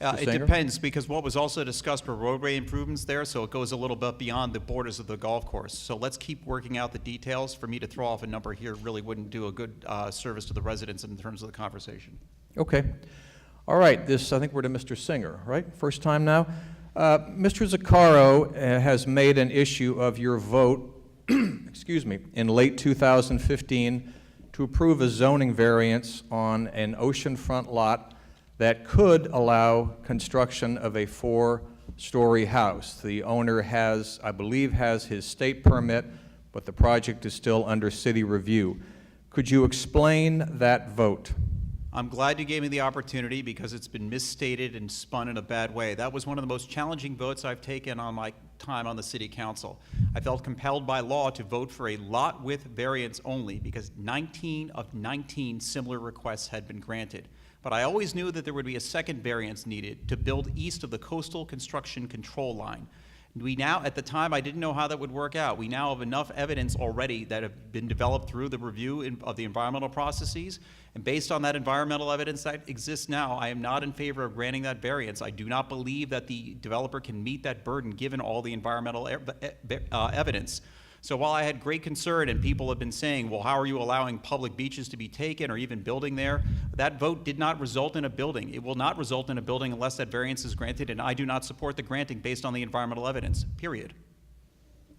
It depends, because what was also discussed were roadway improvements there, so it goes a little bit beyond the borders of the golf course. So let's keep working out the details. For me to throw off a number here really wouldn't do a good service to the residents in terms of the conversation. Okay. All right. I think we're to Mr. Singer, right? First time now. Mr. Zuccaro has made an issue of your vote, excuse me, in late 2015 to approve a zoning variance on an oceanfront lot that could allow construction of a 4-story house. The owner has, I believe, has his state permit, but the project is still under city review. Could you explain that vote? I'm glad you gave me the opportunity because it's been misstated and spun in a bad way. That was one of the most challenging votes I've taken on my time on the city council. I felt compelled by law to vote for a lot width variance only because 19 of 19 similar requests had been granted. But I always knew that there would be a second variance needed to build east of the coastal construction control line. We now, at the time, I didn't know how that would work out. We now have enough evidence already that have been developed through the review of the environmental processes. And based on that environmental evidence that exists now, I am not in favor of granting that variance. I do not believe that the developer can meet that burden given all the environmental evidence. So while I had great concern and people have been saying, well, how are you allowing public beaches to be taken or even building there? That vote did not result in a building. It will not result in a building unless that variance is granted, and I do not support the granting based on the environmental evidence, period.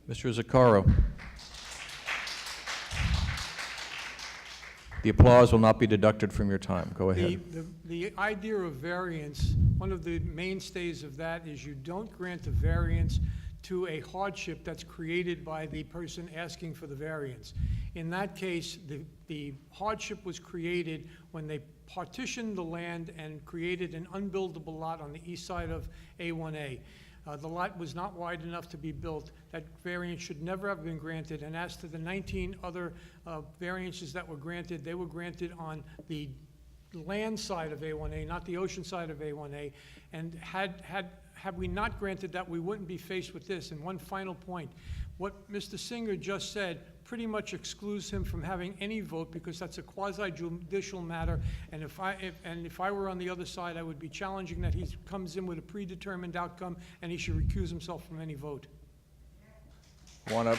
Mr. Zuccaro. The applause will not be deducted from your time. Go ahead. The idea of variance, one of the mainstays of that is you don't grant a variance to a hardship that's created by the person asking for the variance. In that case, the hardship was created when they partitioned the land and created an unbuildable lot on the east side of A1A. The lot was not wide enough to be built. That variance should never have been granted. And as to the 19 other variances that were granted, they were granted on the land side of A1A, not the ocean side of A1A. And had we not granted that, we wouldn't be faced with this. And one final point, what Mr. Singer just said pretty much excludes him from having any vote, because that's a quasi-judicial matter. And if I were on the other side, I would be challenging that he comes in with a predetermined outcome, and he should recuse himself from any vote. Want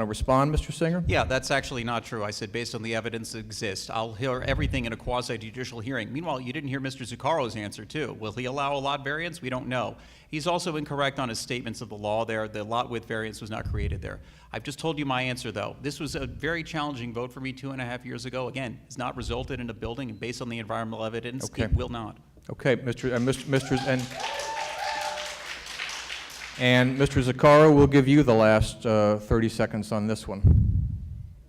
to respond, Mr. Singer? Yeah, that's actually not true. I said based on the evidence that exists. I'll hear everything in a quasi-judicial hearing. Meanwhile, you didn't hear Mr. Zuccaro's answer, too. Will he allow a lot variance? We don't know. He's also incorrect on his statements of the law there. The lot width variance was not created there. I've just told you my answer, though. This was a very challenging vote for me 2.5 years ago. Again, it's not resulted in a building, and based on the environmental evidence, Okay. it will not. Okay, and Mr. Zuccaro, we'll give you the last 30 seconds on this one.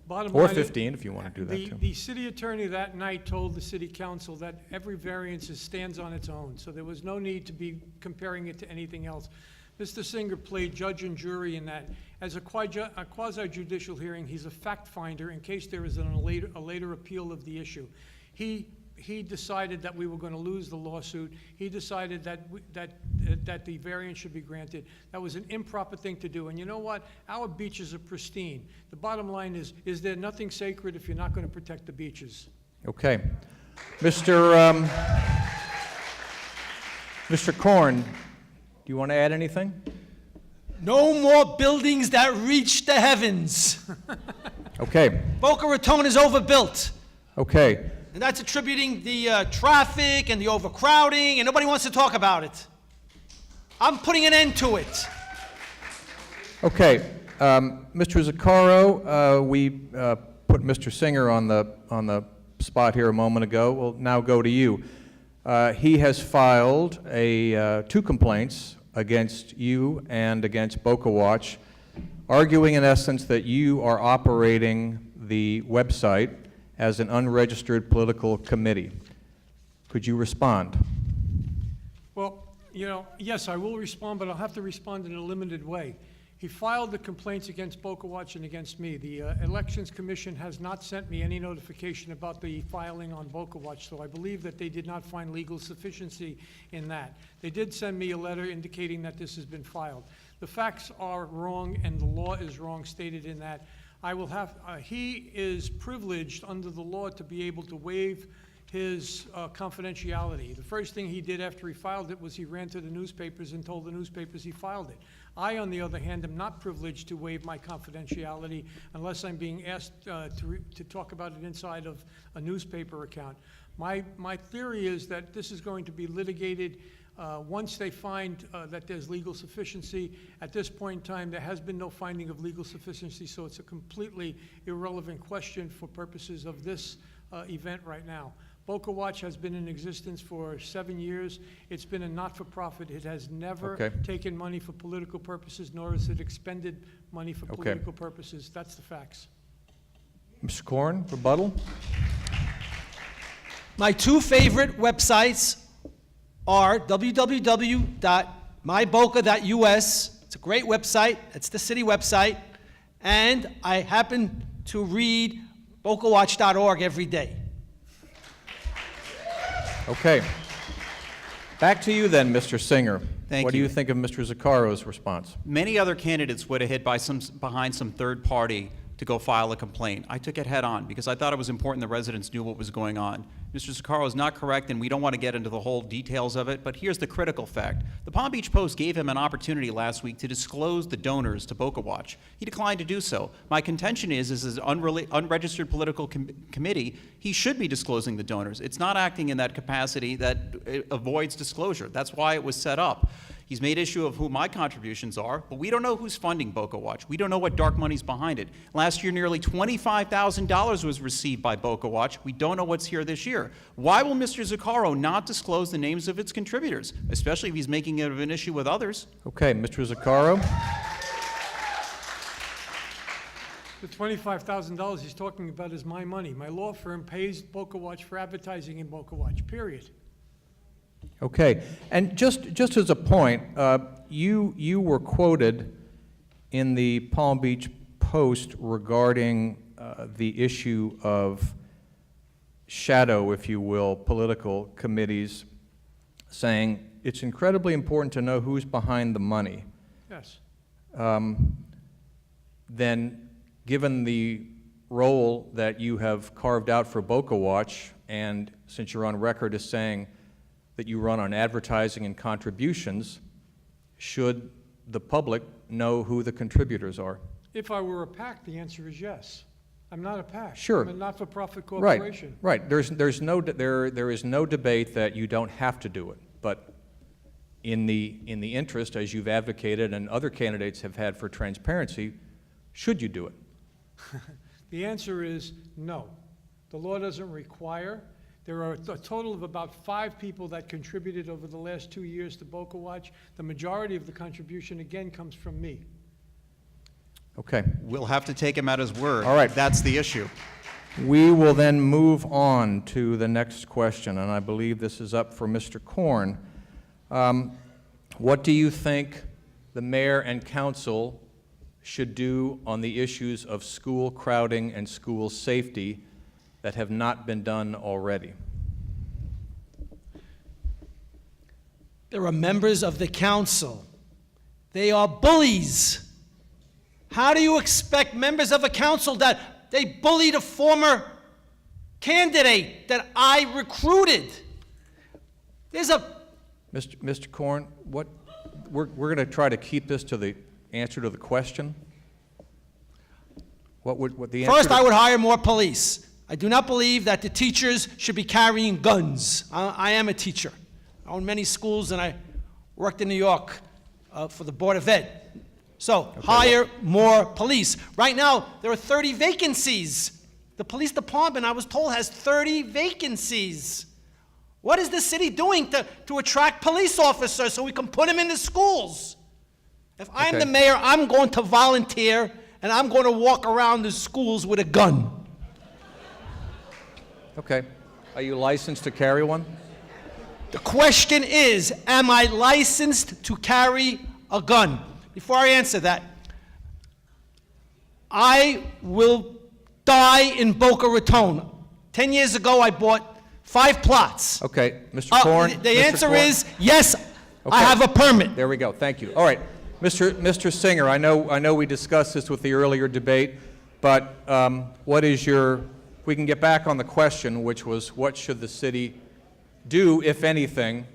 Bottom Or line is, 15, if you want to do that, too. The city attorney that night told the city council that every variance stands on its own, so there was no need to be comparing it to anything else. Mr. Singer played judge and jury in that. As a quasi-judicial hearing, he's a fact finder in case there is a later appeal of the issue. He decided that we were going to lose the lawsuit. He decided that the variance should be granted. That was an improper thing to do. And you know what? Our beaches are pristine. The bottom line is there nothing sacred if you're not going to protect the beaches? Okay. Mr. Korn, do you want to add anything? No more buildings that reach the heavens. Okay. Boca Raton is overbuilt. Okay. And that's attributing the traffic and the overcrowding, and nobody wants to talk about it. I'm putting an end to it. Okay. Mr. Zuccaro, we put Mr. Singer on the spot here a moment ago. We'll now go to you. He has filed 2 complaints against you and against Boca Watch, arguing in essence that you are operating the website as an unregistered political committee. Could you respond? Well, yes, I will respond, but I'll have to respond in a limited way. He filed the complaints against Boca Watch and against me. The Elections Commission has not sent me any notification about the filing on Boca Watch, so I believe that they did not find legal sufficiency in that. They did send me a letter indicating that this has been filed. The facts are wrong and the law is wrong stated in that. He is privileged under the law to be able to waive his confidentiality. The first thing he did after he filed it was he ran to the newspapers and told the newspapers he filed it. I, on the other hand, am not privileged to waive my confidentiality unless I'm being asked to talk about it inside of a newspaper account. My theory is that this is going to be litigated once they find that there's legal sufficiency. At this point in time, there has been no finding of legal sufficiency, so it's a completely irrelevant question for purposes of this event right now. Boca Watch has been in existence for 7 years. It's been a not-for-profit. It has never taken money for political purposes, nor has it expended money for political purposes. That's the facts. Mr. Korn, rebuttal? My 2 favorite websites are www.myboca.us. It's a great website. It's the city website. And I happen to read BocaWatch.org every day. Okay. Back to you then, Mr. Singer. Thank What do you. you think of Mr. Zuccaro's response? Many other candidates would have hid behind some third party to go file a complaint. I took it head on because I thought it was important the residents knew what was going on. Mr. Zuccaro is not correct, and we don't want to get into the whole details of it, but here's the critical fact. The Palm Beach Post gave him an opportunity last week to disclose the donors to Boca Watch. He declined to do so. My contention is as an unregistered political committee, he should be disclosing the donors. It's not acting in that capacity that avoids disclosure. That's why it was set up. He's made issue of who my contributions are, but we don't know who's funding Boca Watch. We don't know what dark money's behind it. Last year, nearly $25,000 was received by Boca Watch. We don't know what's here this year. Why will Mr. Zuccaro not disclose the names of its contributors, especially if he's making it an issue with others? Okay, Mr. Zuccaro? The $25,000 he's talking about is my money. My law firm pays Boca Watch for advertising in Boca Watch, period. Okay, and just as a point, you were quoted in the Palm Beach Post regarding the issue of shadow, if you will, political committees, saying it's incredibly important to know who's behind the money. Yes. Then, given the role that you have carved out for Boca Watch, and since you're on record as saying that you run on advertising and contributions, should the public know who the contributors are? If I were a PAC, the answer is yes. I'm not a PAC. Sure. I'm a not-for-profit Right, corporation. right. There is no debate that you don't have to do it, but in the interest, as you've advocated and other candidates have had for transparency, should you do it? The answer is no. The law doesn't require. There are a total of about 5 people that contributed over the last 2 years to Boca Watch. The majority of the contribution, again, comes from me. Okay. We'll have to take him at his word. All right. That's the issue. We will then move on to the next question, and I believe this is up for Mr. Korn. What do you think the mayor and council should do on the issues of school crowding and school safety that have not been done already? There are members of the council. They are bullies. How do you expect members of a council that they bullied a former candidate that I recruited? There's a... Mr. Korn, we're going to try to keep this to the answer to the question. What the answer? First, I would hire more police. I do not believe that the teachers should be carrying guns. I am a teacher. I own many schools, and I worked in New York for the Board of Ed. So, hire more police. Right now, there are 30 vacancies. The police department, I was told, has 30 vacancies. What is the city doing to attract police officers so we can put them in the schools? If I'm Okay. the mayor, I'm going to volunteer, and I'm going to walk around the schools with a gun. Okay. Are you licensed to carry one? The question is, am I licensed to carry a gun? Before I answer that, I will die in Boca Raton. 10 years ago, I bought 5 plots. Okay, Mr. Korn. The Mr. answer Korn? is, yes, I Okay. have a permit. There we go. Thank you. All right, Mr. Singer. I know we discussed this with the earlier debate, but what is your? We can get back on the question, which was what should the city do, if anything,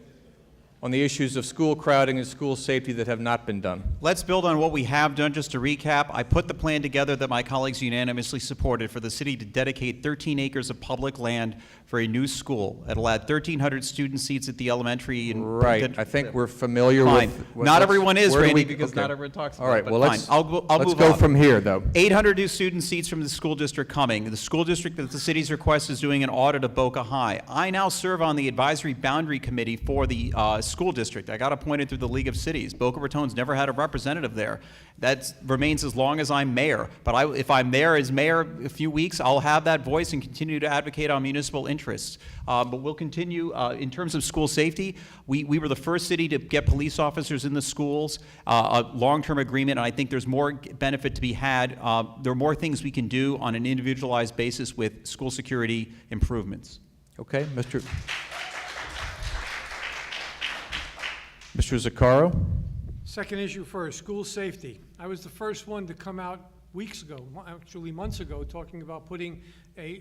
on the issues of school crowding and school safety that have not been done? Let's build on what we have done. Just to recap, I put the plan together that my colleagues unanimously supported for the city to dedicate 13 acres of public land for a new school. It'll add 1,300 student seats at the elementary. And Right. I think we're familiar Fine. with. Not everyone is, where do Randy, we- because okay. not everyone talks about All right. it, but Well, fine. let's I'll let's move go on. from here, though. 800 new student seats from the school district coming. The school district that the city's request is doing an audit of Boca High. I now serve on the advisory boundary committee for the school district. I got appointed through the League of Cities. Boca Raton's never had a representative there. That remains as long as I'm mayor. But if I'm there as mayor a few weeks, I'll have that voice and continue to advocate on municipal interests. But we'll continue. In terms of school safety, we were the first city to get police officers in the schools, a long-term agreement, and I think there's more benefit to be had. There are more things we can do on an individualized basis with school security improvements. Okay, Mr. Zuccaro? Second issue first, school safety. I was the first one to come out weeks ago, actually months ago, talking about putting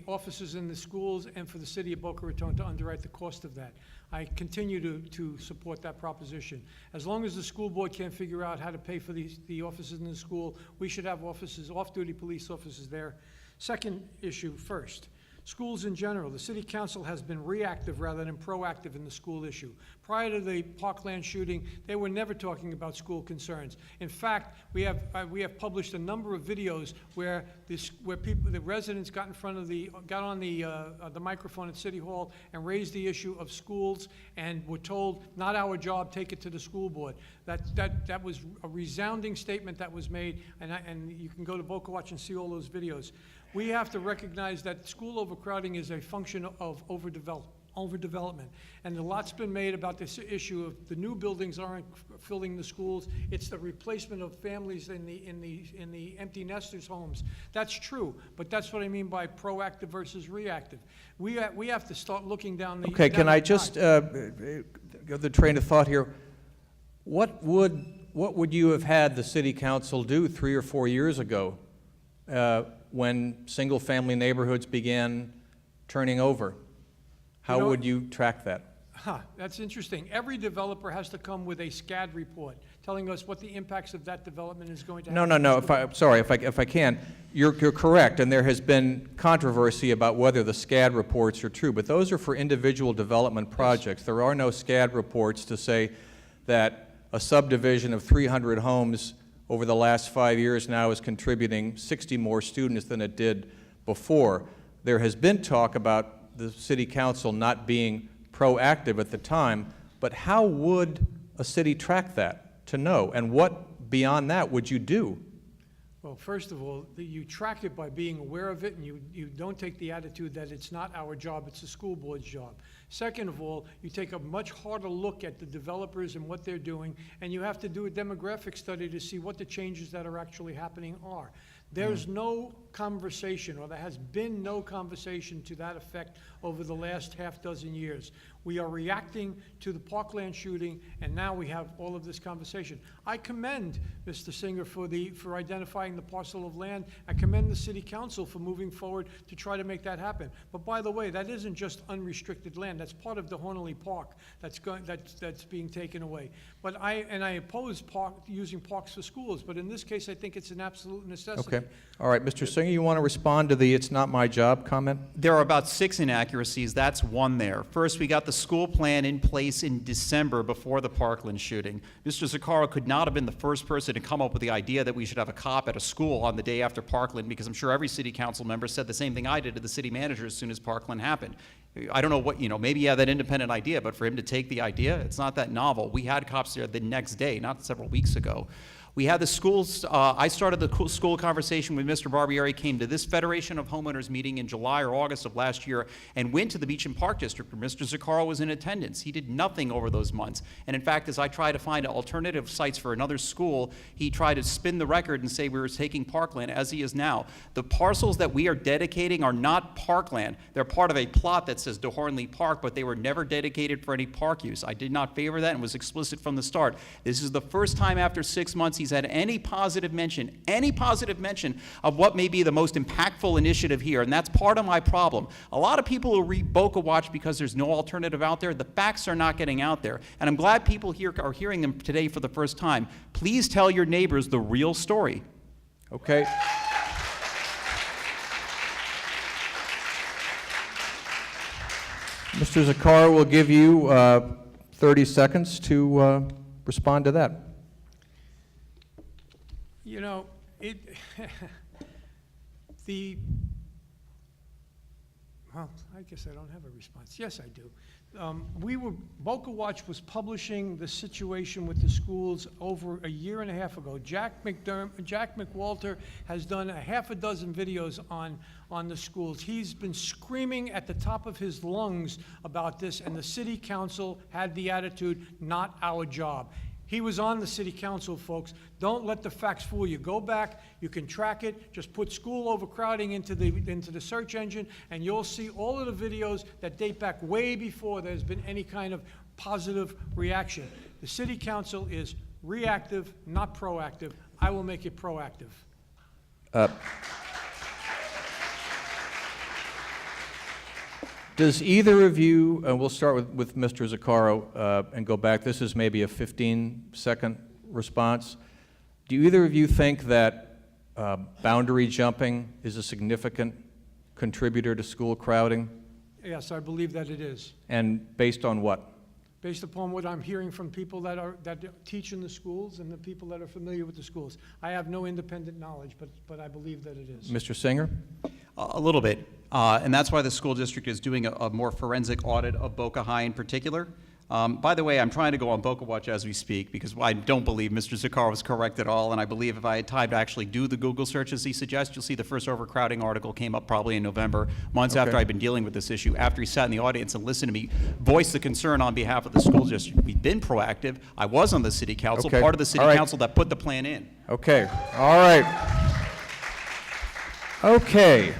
officers in the schools and for the city of Boca Raton to underwrite the cost of that. I continue to support that proposition. As long as the school board can't figure out how to pay for the officers in the school, we should have officers, off-duty police officers there. Second issue first, Schools in general, the city council has been reactive rather than proactive in the school issue. Prior to the Parkland shooting, they were never talking about school concerns. In fact, we have published a number of videos where the residents got on the microphone at City Hall and raised the issue of schools and were told, not our job, take it to the school board. That was a resounding statement that was made, and you can go to Boca Watch and see all those videos. We have to recognize that school overcrowding is a function of overdevelopment. And a lot's been made about this issue of the new buildings aren't filling the schools. It's the replacement of families in the empty nesters' homes. That's true, but that's what I mean by proactive versus reactive. We have to start looking down the Okay, can down I the just line. go the train of thought here? What would you have had the city council do 3 or 4 years ago when single-family neighborhoods began turning over? How know- would you track that? That's interesting. Every developer has to come with a SCAD report telling us what the impacts of that development is going to have. No. If I can, you're correct, and there has been controversy about whether the SCAD reports are true, but those are for individual development projects. There are no SCAD reports to say that a subdivision of 300 homes over the last 5 years now is contributing 60 more students than it did before. There has been talk about the city council not being proactive at the time, but how would a city track that to know? And what beyond that would you do? Well, first of all, you track it by being aware of it, and you don't take the attitude that it's not our job, it's the school board's job. Second of all, you take a much harder look at the developers and what they're doing, and you have to do a demographic study to see what the changes that are actually happening are. There's no conversation, or there has been no conversation to that effect over the last half dozen years. We are reacting to the Parkland shooting, and now we have all of this conversation. I commend Mr. Singer for identifying the parcel of land. I commend the city council for moving forward to try to make that happen. But by the way, that isn't just unrestricted land. That's part of the Hornley Park that's being taken away. But I oppose using parks for schools, but in this case, I think it's an absolute necessity. Okay. All right, Mr. Singer, you want to respond to the "it's not my job" comment? There are about 6 inaccuracies. That's one there. First, we got the school plan in place in December before the Parkland shooting. Mr. Zuccaro could not have been the first person to come up with the idea that we should have a cop at a school on the day after Parkland, because I'm sure every city council member said the same thing I did to the city manager as soon as Parkland happened. I don't know what, maybe he had that independent idea, but for him to take the idea, it's not that novel. We had cops there the next day, not several weeks ago. We had the schools, I started the school conversation with Mr. Barbieri, came to this Federation of Homeowners meeting in July or August of last year, and went to the Beach and Park District where Mr. Zuccaro was in attendance. He did nothing over those months. And in fact, as I tried to find alternative sites for another school, he tried to spin the record and say we were taking Parkland, as he is now. The parcels that we are dedicating are not Parkland. They're part of a plot that says De Hornley Park, but they were never dedicated for any park use. I did not favor that and was explicit from the start. This is the first time after 6 months he's had any positive mention of what may be the most impactful initiative here, and that's part of my problem. A lot of people will read Boca Watch because there's no alternative out there. The facts are not getting out there, and I'm glad people here are hearing them today for the first time. Please tell your neighbors the real story. Okay. Mr. Zuccaro will give you 30 seconds to respond to that. Well, I guess I don't have a response. Yes, I do. Boca Watch was publishing the situation with the schools over a year and a half ago. Jack McWalter has done a half a dozen videos on the schools. He's been screaming at the top of his lungs about this, and the city council had the attitude, not our job. He was on the city council, folks. Don't let the facts fool you. Go back, you can track it, just put school overcrowding into the search engine, and you'll see all of the videos that date back way before there's been any kind of positive reaction. The city council is reactive, not proactive. I will make it proactive. Does either of you, we'll start with Mr. Zuccaro and go back. This is maybe a 15-second response. Do either of you think that boundary jumping is a significant contributor to school crowding? Yes, I believe that it is. And based on what? Based upon what I'm hearing from people that teach in the schools and the people that are familiar with the schools. I have no independent knowledge, but I believe that it is. Mr. Singer? A little bit. And that's why the school district is doing a more forensic audit of Boca High in particular. By the way, I'm trying to go on Boca Watch as we speak because I don't believe Mr. Zaccaro was correct at all, and I believe if I had time to actually do the Google search as he suggests, you'll see the first overcrowding article came up probably in November, months after I've been dealing with this issue, after he sat in the audience and listened to me voice the concern on behalf of the school district. We've been proactive. I was on the city council, Okay. part of the city All right. council that put the plan in. Okay, all right. Okay.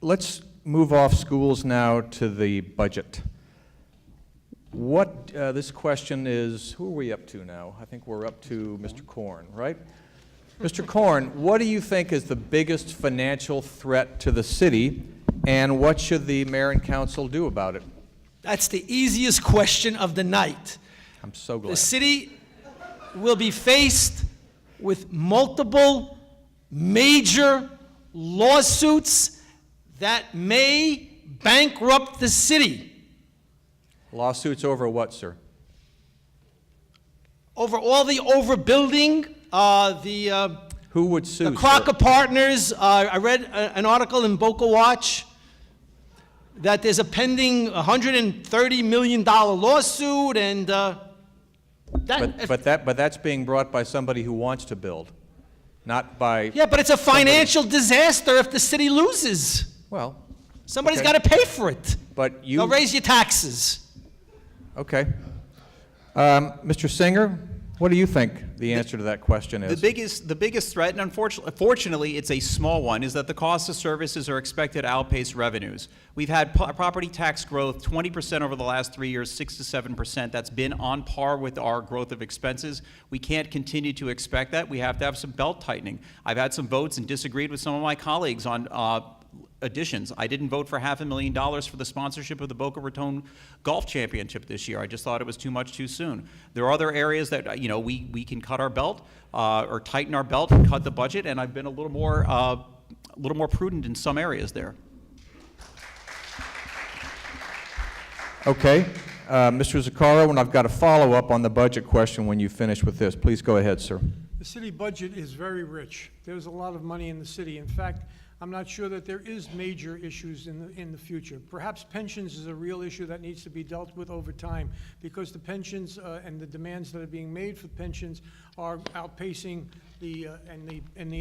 Let's move off schools now to the budget. This question is, who are we up to now? I think we're up to Mr. Korn, right? Mr. Korn, what do you think is the biggest financial threat to the city, and what should the mayor and council do about it? That's the easiest question of the night. I'm so glad. The city will be faced with multiple major lawsuits that may bankrupt the city. Lawsuits over what, sir? Over all the overbuilding, the Who would sue, the sir? Crocker Partners. I read an article in Boca Watch that there's a pending $130 million lawsuit, and But that's being brought by somebody who wants to build, not by... yeah, but it's a financial disaster if the city loses. Well, Somebody's Okay. got to pay for it. but you... They'll raise your taxes. Okay. Mr. Singer, what do you think the answer to that question is? The biggest threat, and fortunately it's a small one, is that the cost of services are expected to outpace revenues. We've had property tax growth 20% over the last 3 years, 6 to 7%. That's been on par with our growth of expenses. We can't continue to expect that. We have to have some belt tightening. I've had some votes and disagreed with some of my colleagues on additions. I didn't vote for $500,000 for the sponsorship of the Boca Raton Golf Championship this year. I just thought it was too much too soon. There are other areas that we can cut our belt or tighten our belt and cut the budget, and I've been a little more prudent in some areas there. Okay. Mr. Zaccaro, and I've got a follow-up on the budget question when you finish with this. Please go ahead, sir. The city budget is very rich. There's a lot of money in the city. In fact, I'm not sure that there is major issues in the future. Perhaps pensions is a real issue that needs to be dealt with over time because the pensions and the demands that are being made for pensions are outpacing the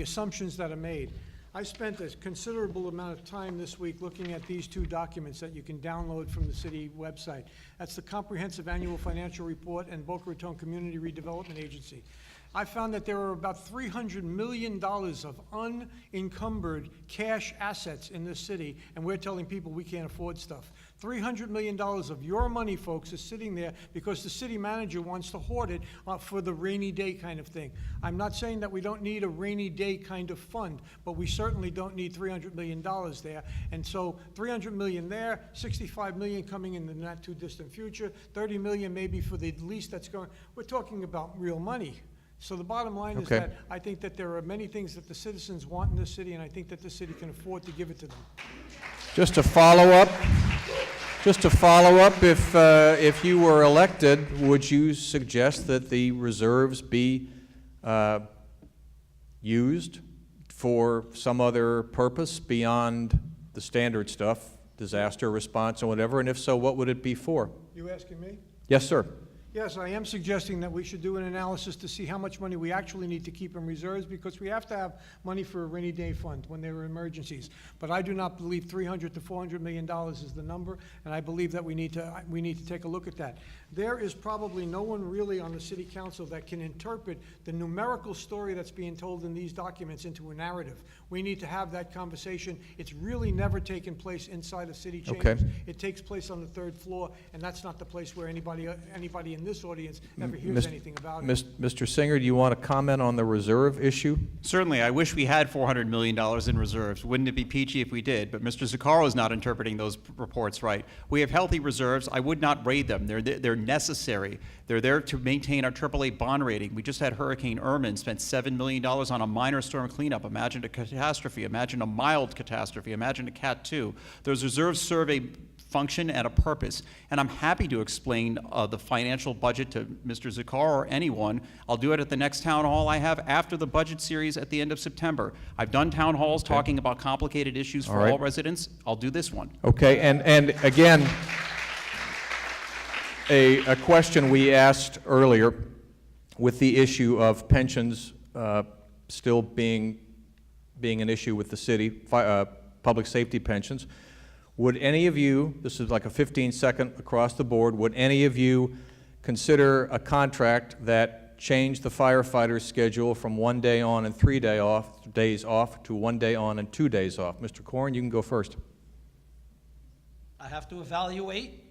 assumptions that are made. I spent a considerable amount of time this week looking at these two documents that you can download from the city website. That's the Comprehensive Annual Financial Report and Boca Raton Community Redevelopment Agency. I found that there are about $300 million of unencumbered cash assets in this city, and we're telling people we can't afford stuff. $300 million of your money, folks, is sitting there because the city manager wants to hoard it for the rainy day kind of thing. I'm not saying that we don't need a rainy day kind of fund, but we certainly don't need $300 million there. And so $300 million there, $65 million coming in the not too distant future, $30 million maybe for the lease that's going. We're talking about real money. So the bottom line is Okay. that I think that there are many things that the citizens want in this city, and I think that the city can afford to give it to them. Just to follow up, if you were elected, would you suggest that the reserves be used for some other purpose beyond the standard stuff, disaster response and whatever? And if so, what would it be for? You asking me? Yes, sir. Yes, I am suggesting that we should do an analysis to see how much money we actually need to keep in reserves, because we have to have money for a rainy day fund when there are emergencies. But I do not believe $300 to $400 million is the number, and I believe that we need to take a look at that. There is probably no one really on the city council that can interpret the numerical story that's being told in these documents into a narrative. We need to have that conversation. It's really never taken place inside of city chambers. Okay. It takes place on the third floor, and that's not the place where anybody in in this audience ever hears anything about it. Mr. Singer, do you want to comment on the reserve issue? Certainly, I wish we had $400 million in reserves. Wouldn't it be peachy if we did? But Mr. Zuccaro is not interpreting those reports right. We have healthy reserves. I would not raid them. They're necessary. They're there to maintain our AAA bond rating. We just had Hurricane Irma and spent $7 million on a minor storm cleanup. Imagine a catastrophe. Imagine a mild catastrophe. Imagine a Cat 2. Those reserves serve a function and a purpose. And I'm happy to explain the financial budget to Mr. Zuccaro or anyone. I'll do it at the next town hall I have after the budget series at the end of September. I've done town halls talking about complicated issues for all residents. I'll do this one. Okay, and again, a question we asked earlier with the issue of pensions still being an issue with the city, public safety pensions. Would any of you, this is like a 15-second across the board, would any of you consider a contract that changed the firefighters' schedule from 1 day on and 3 days off to 1 day on and 2 days off? Mr. Corn, you can go first. I have to evaluate.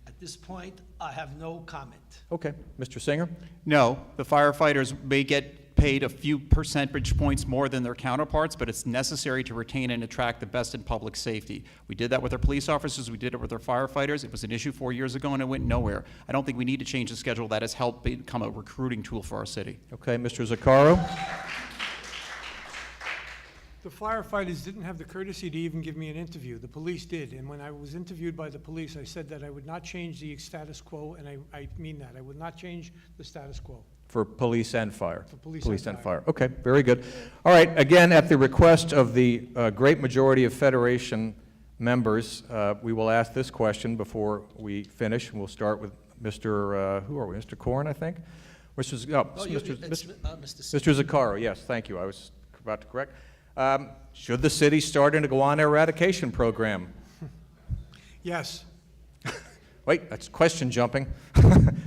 At this point, I have no comment. Okay, Mr. Singer? No, the firefighters may get paid a few percentage points more than their counterparts, but it's necessary to retain and attract the best in public safety. We did that with our police officers, we did it with our firefighters. It was an issue 4 years ago and it went nowhere. I don't think we need to change the schedule. That has helped become a recruiting tool for our city. Okay, Mr. Zuccaro? The firefighters didn't have the courtesy to even give me an interview. The police did, and when I was interviewed by the police, I said that I would not change the status quo, and I mean that. I would not change the status quo. For police and fire? For police and fire. Okay, very good. All right, again, at the request of the great majority of Federation members, we will ask this question before we finish, and we'll start with Mr., who are we, Mr. Corn, I think? Mr. Zuccaro, yes, thank you. I was about to correct. Should the city start an iguana eradication program? Yes. Wait, that's question jumping.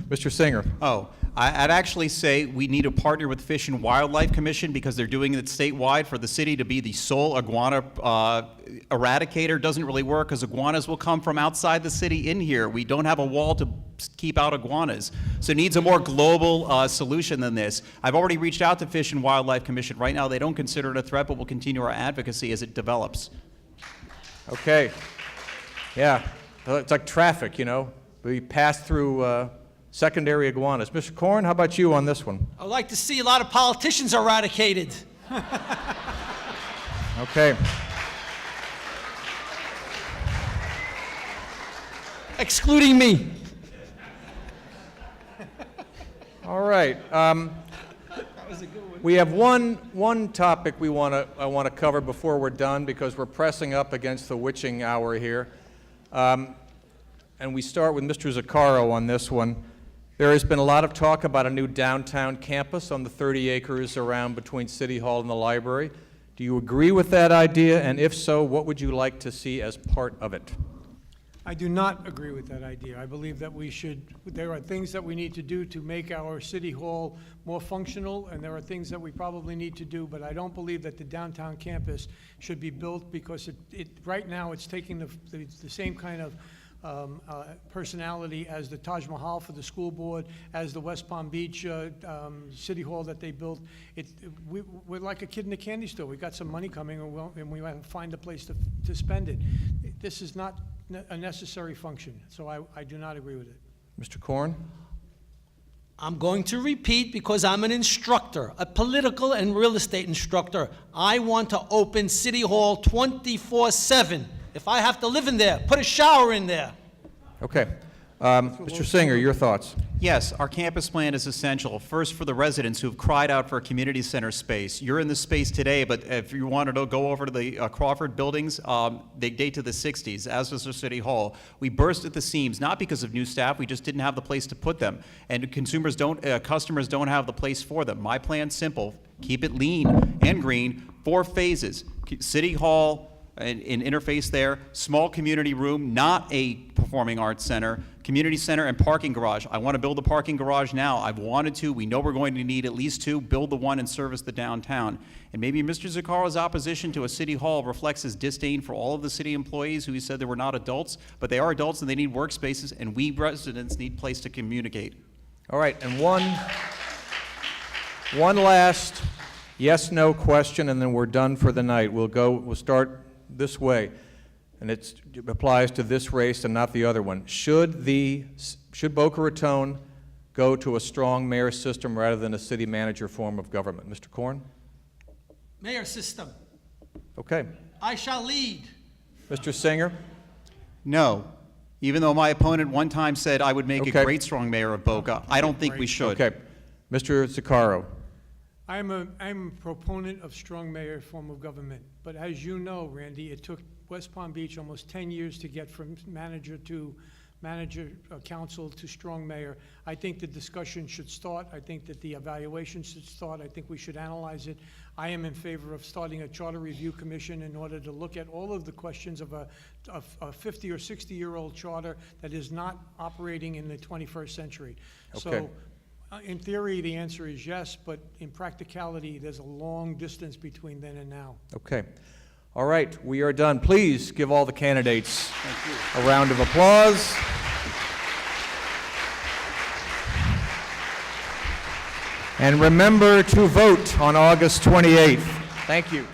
Mr. Singer. Oh, I'd actually say we need to partner with Fish and Wildlife Commission because they're doing it statewide. For the city to be the sole iguana eradicator doesn't really work because iguanas will come from outside the city in here. We don't have a wall to keep out iguanas. So it needs a more global solution than this. I've already reached out to Fish and Wildlife Commission. Right now they don't consider it a threat, but we'll continue our advocacy as it develops. Okay. Yeah, it's like traffic, you know. We pass through secondary iguanas. Mr. Corn, how about you on this one? I'd like to see a lot of politicians eradicated. Okay. Excluding me. All right. We have one topic I want to cover before we're done because we're pressing up against the witching hour here. And we start with Mr. Zuccaro on this one. There has been a lot of talk about a new downtown campus on the 30 acres around between City Hall and the library. Do you agree with that idea? And if so, what would you like to see as part of it? I do not agree with that idea. I believe that there are things that we need to do to make our city hall more functional, and there are things that we probably need to do, but I don't believe that the downtown campus should be built because right now it's taking the same kind of personality as the Taj Mahal for the school board, as the West Palm Beach City Hall that they built. We're like a kid in a candy store. We got some money coming, and we want to find a place to spend it. This is not a necessary function, so I do not agree with it. Mr. Corn? I'm going to repeat because I'm an instructor, a political and real estate instructor. I want to open City Hall 24/7. If I have to live in there, put a shower in there. Okay. Mr. Singer, your thoughts? Yes, our campus plan is essential. First, for the residents who have cried out for a community center space. You're in this space today, but if you wanted to go over to the Crawford buildings, they date to the 60s, as does our City Hall. We burst at the seams, not because of new staff, we just didn't have the place to put them. And customers don't have the place for them. My plan's simple. Keep it lean and green, 4 phases. City Hall, in interface there, small community room, not a performing arts center, community center, and parking garage. I want to build a parking garage now. I've wanted to. We know we're going to need at least 2. Build the one and service the downtown. And maybe Mr. Zaccaro's opposition to a city hall reflects his disdain for all of the city employees who he said they were not adults, but they are adults and they need workspaces, and we residents need a place to communicate. All right, and one last yes/no question, and then we're done for the night. We'll start this way, and it applies to this race and not the other one. Should Boca Raton go to a strong mayor system rather than a city manager form of government? Mr. Korn? Mayor system, Okay. I shall lead. Mr. Singer? No. Even though my opponent one time said I would make Okay. a great strong mayor of Boca, I don't think we should. Okay. Mr. Zaccaro? I'm a proponent of strong mayor form of government, but as you know, Randy, it took West Palm Beach almost 10 years to get from manager, council to strong mayor. I think the discussion should start. I think that the evaluation should start. I think we should analyze it. I am in favor of starting a charter review commission in order to look at all of the questions of a 50 or 60-year-old charter that is not operating in the 21st century. Okay. So, in theory, the answer is yes, but in practicality, there's a long distance between then and now. Okay. All right, we are done. Please give all the candidates a round of applause. And remember to vote on August 28th. Thank you.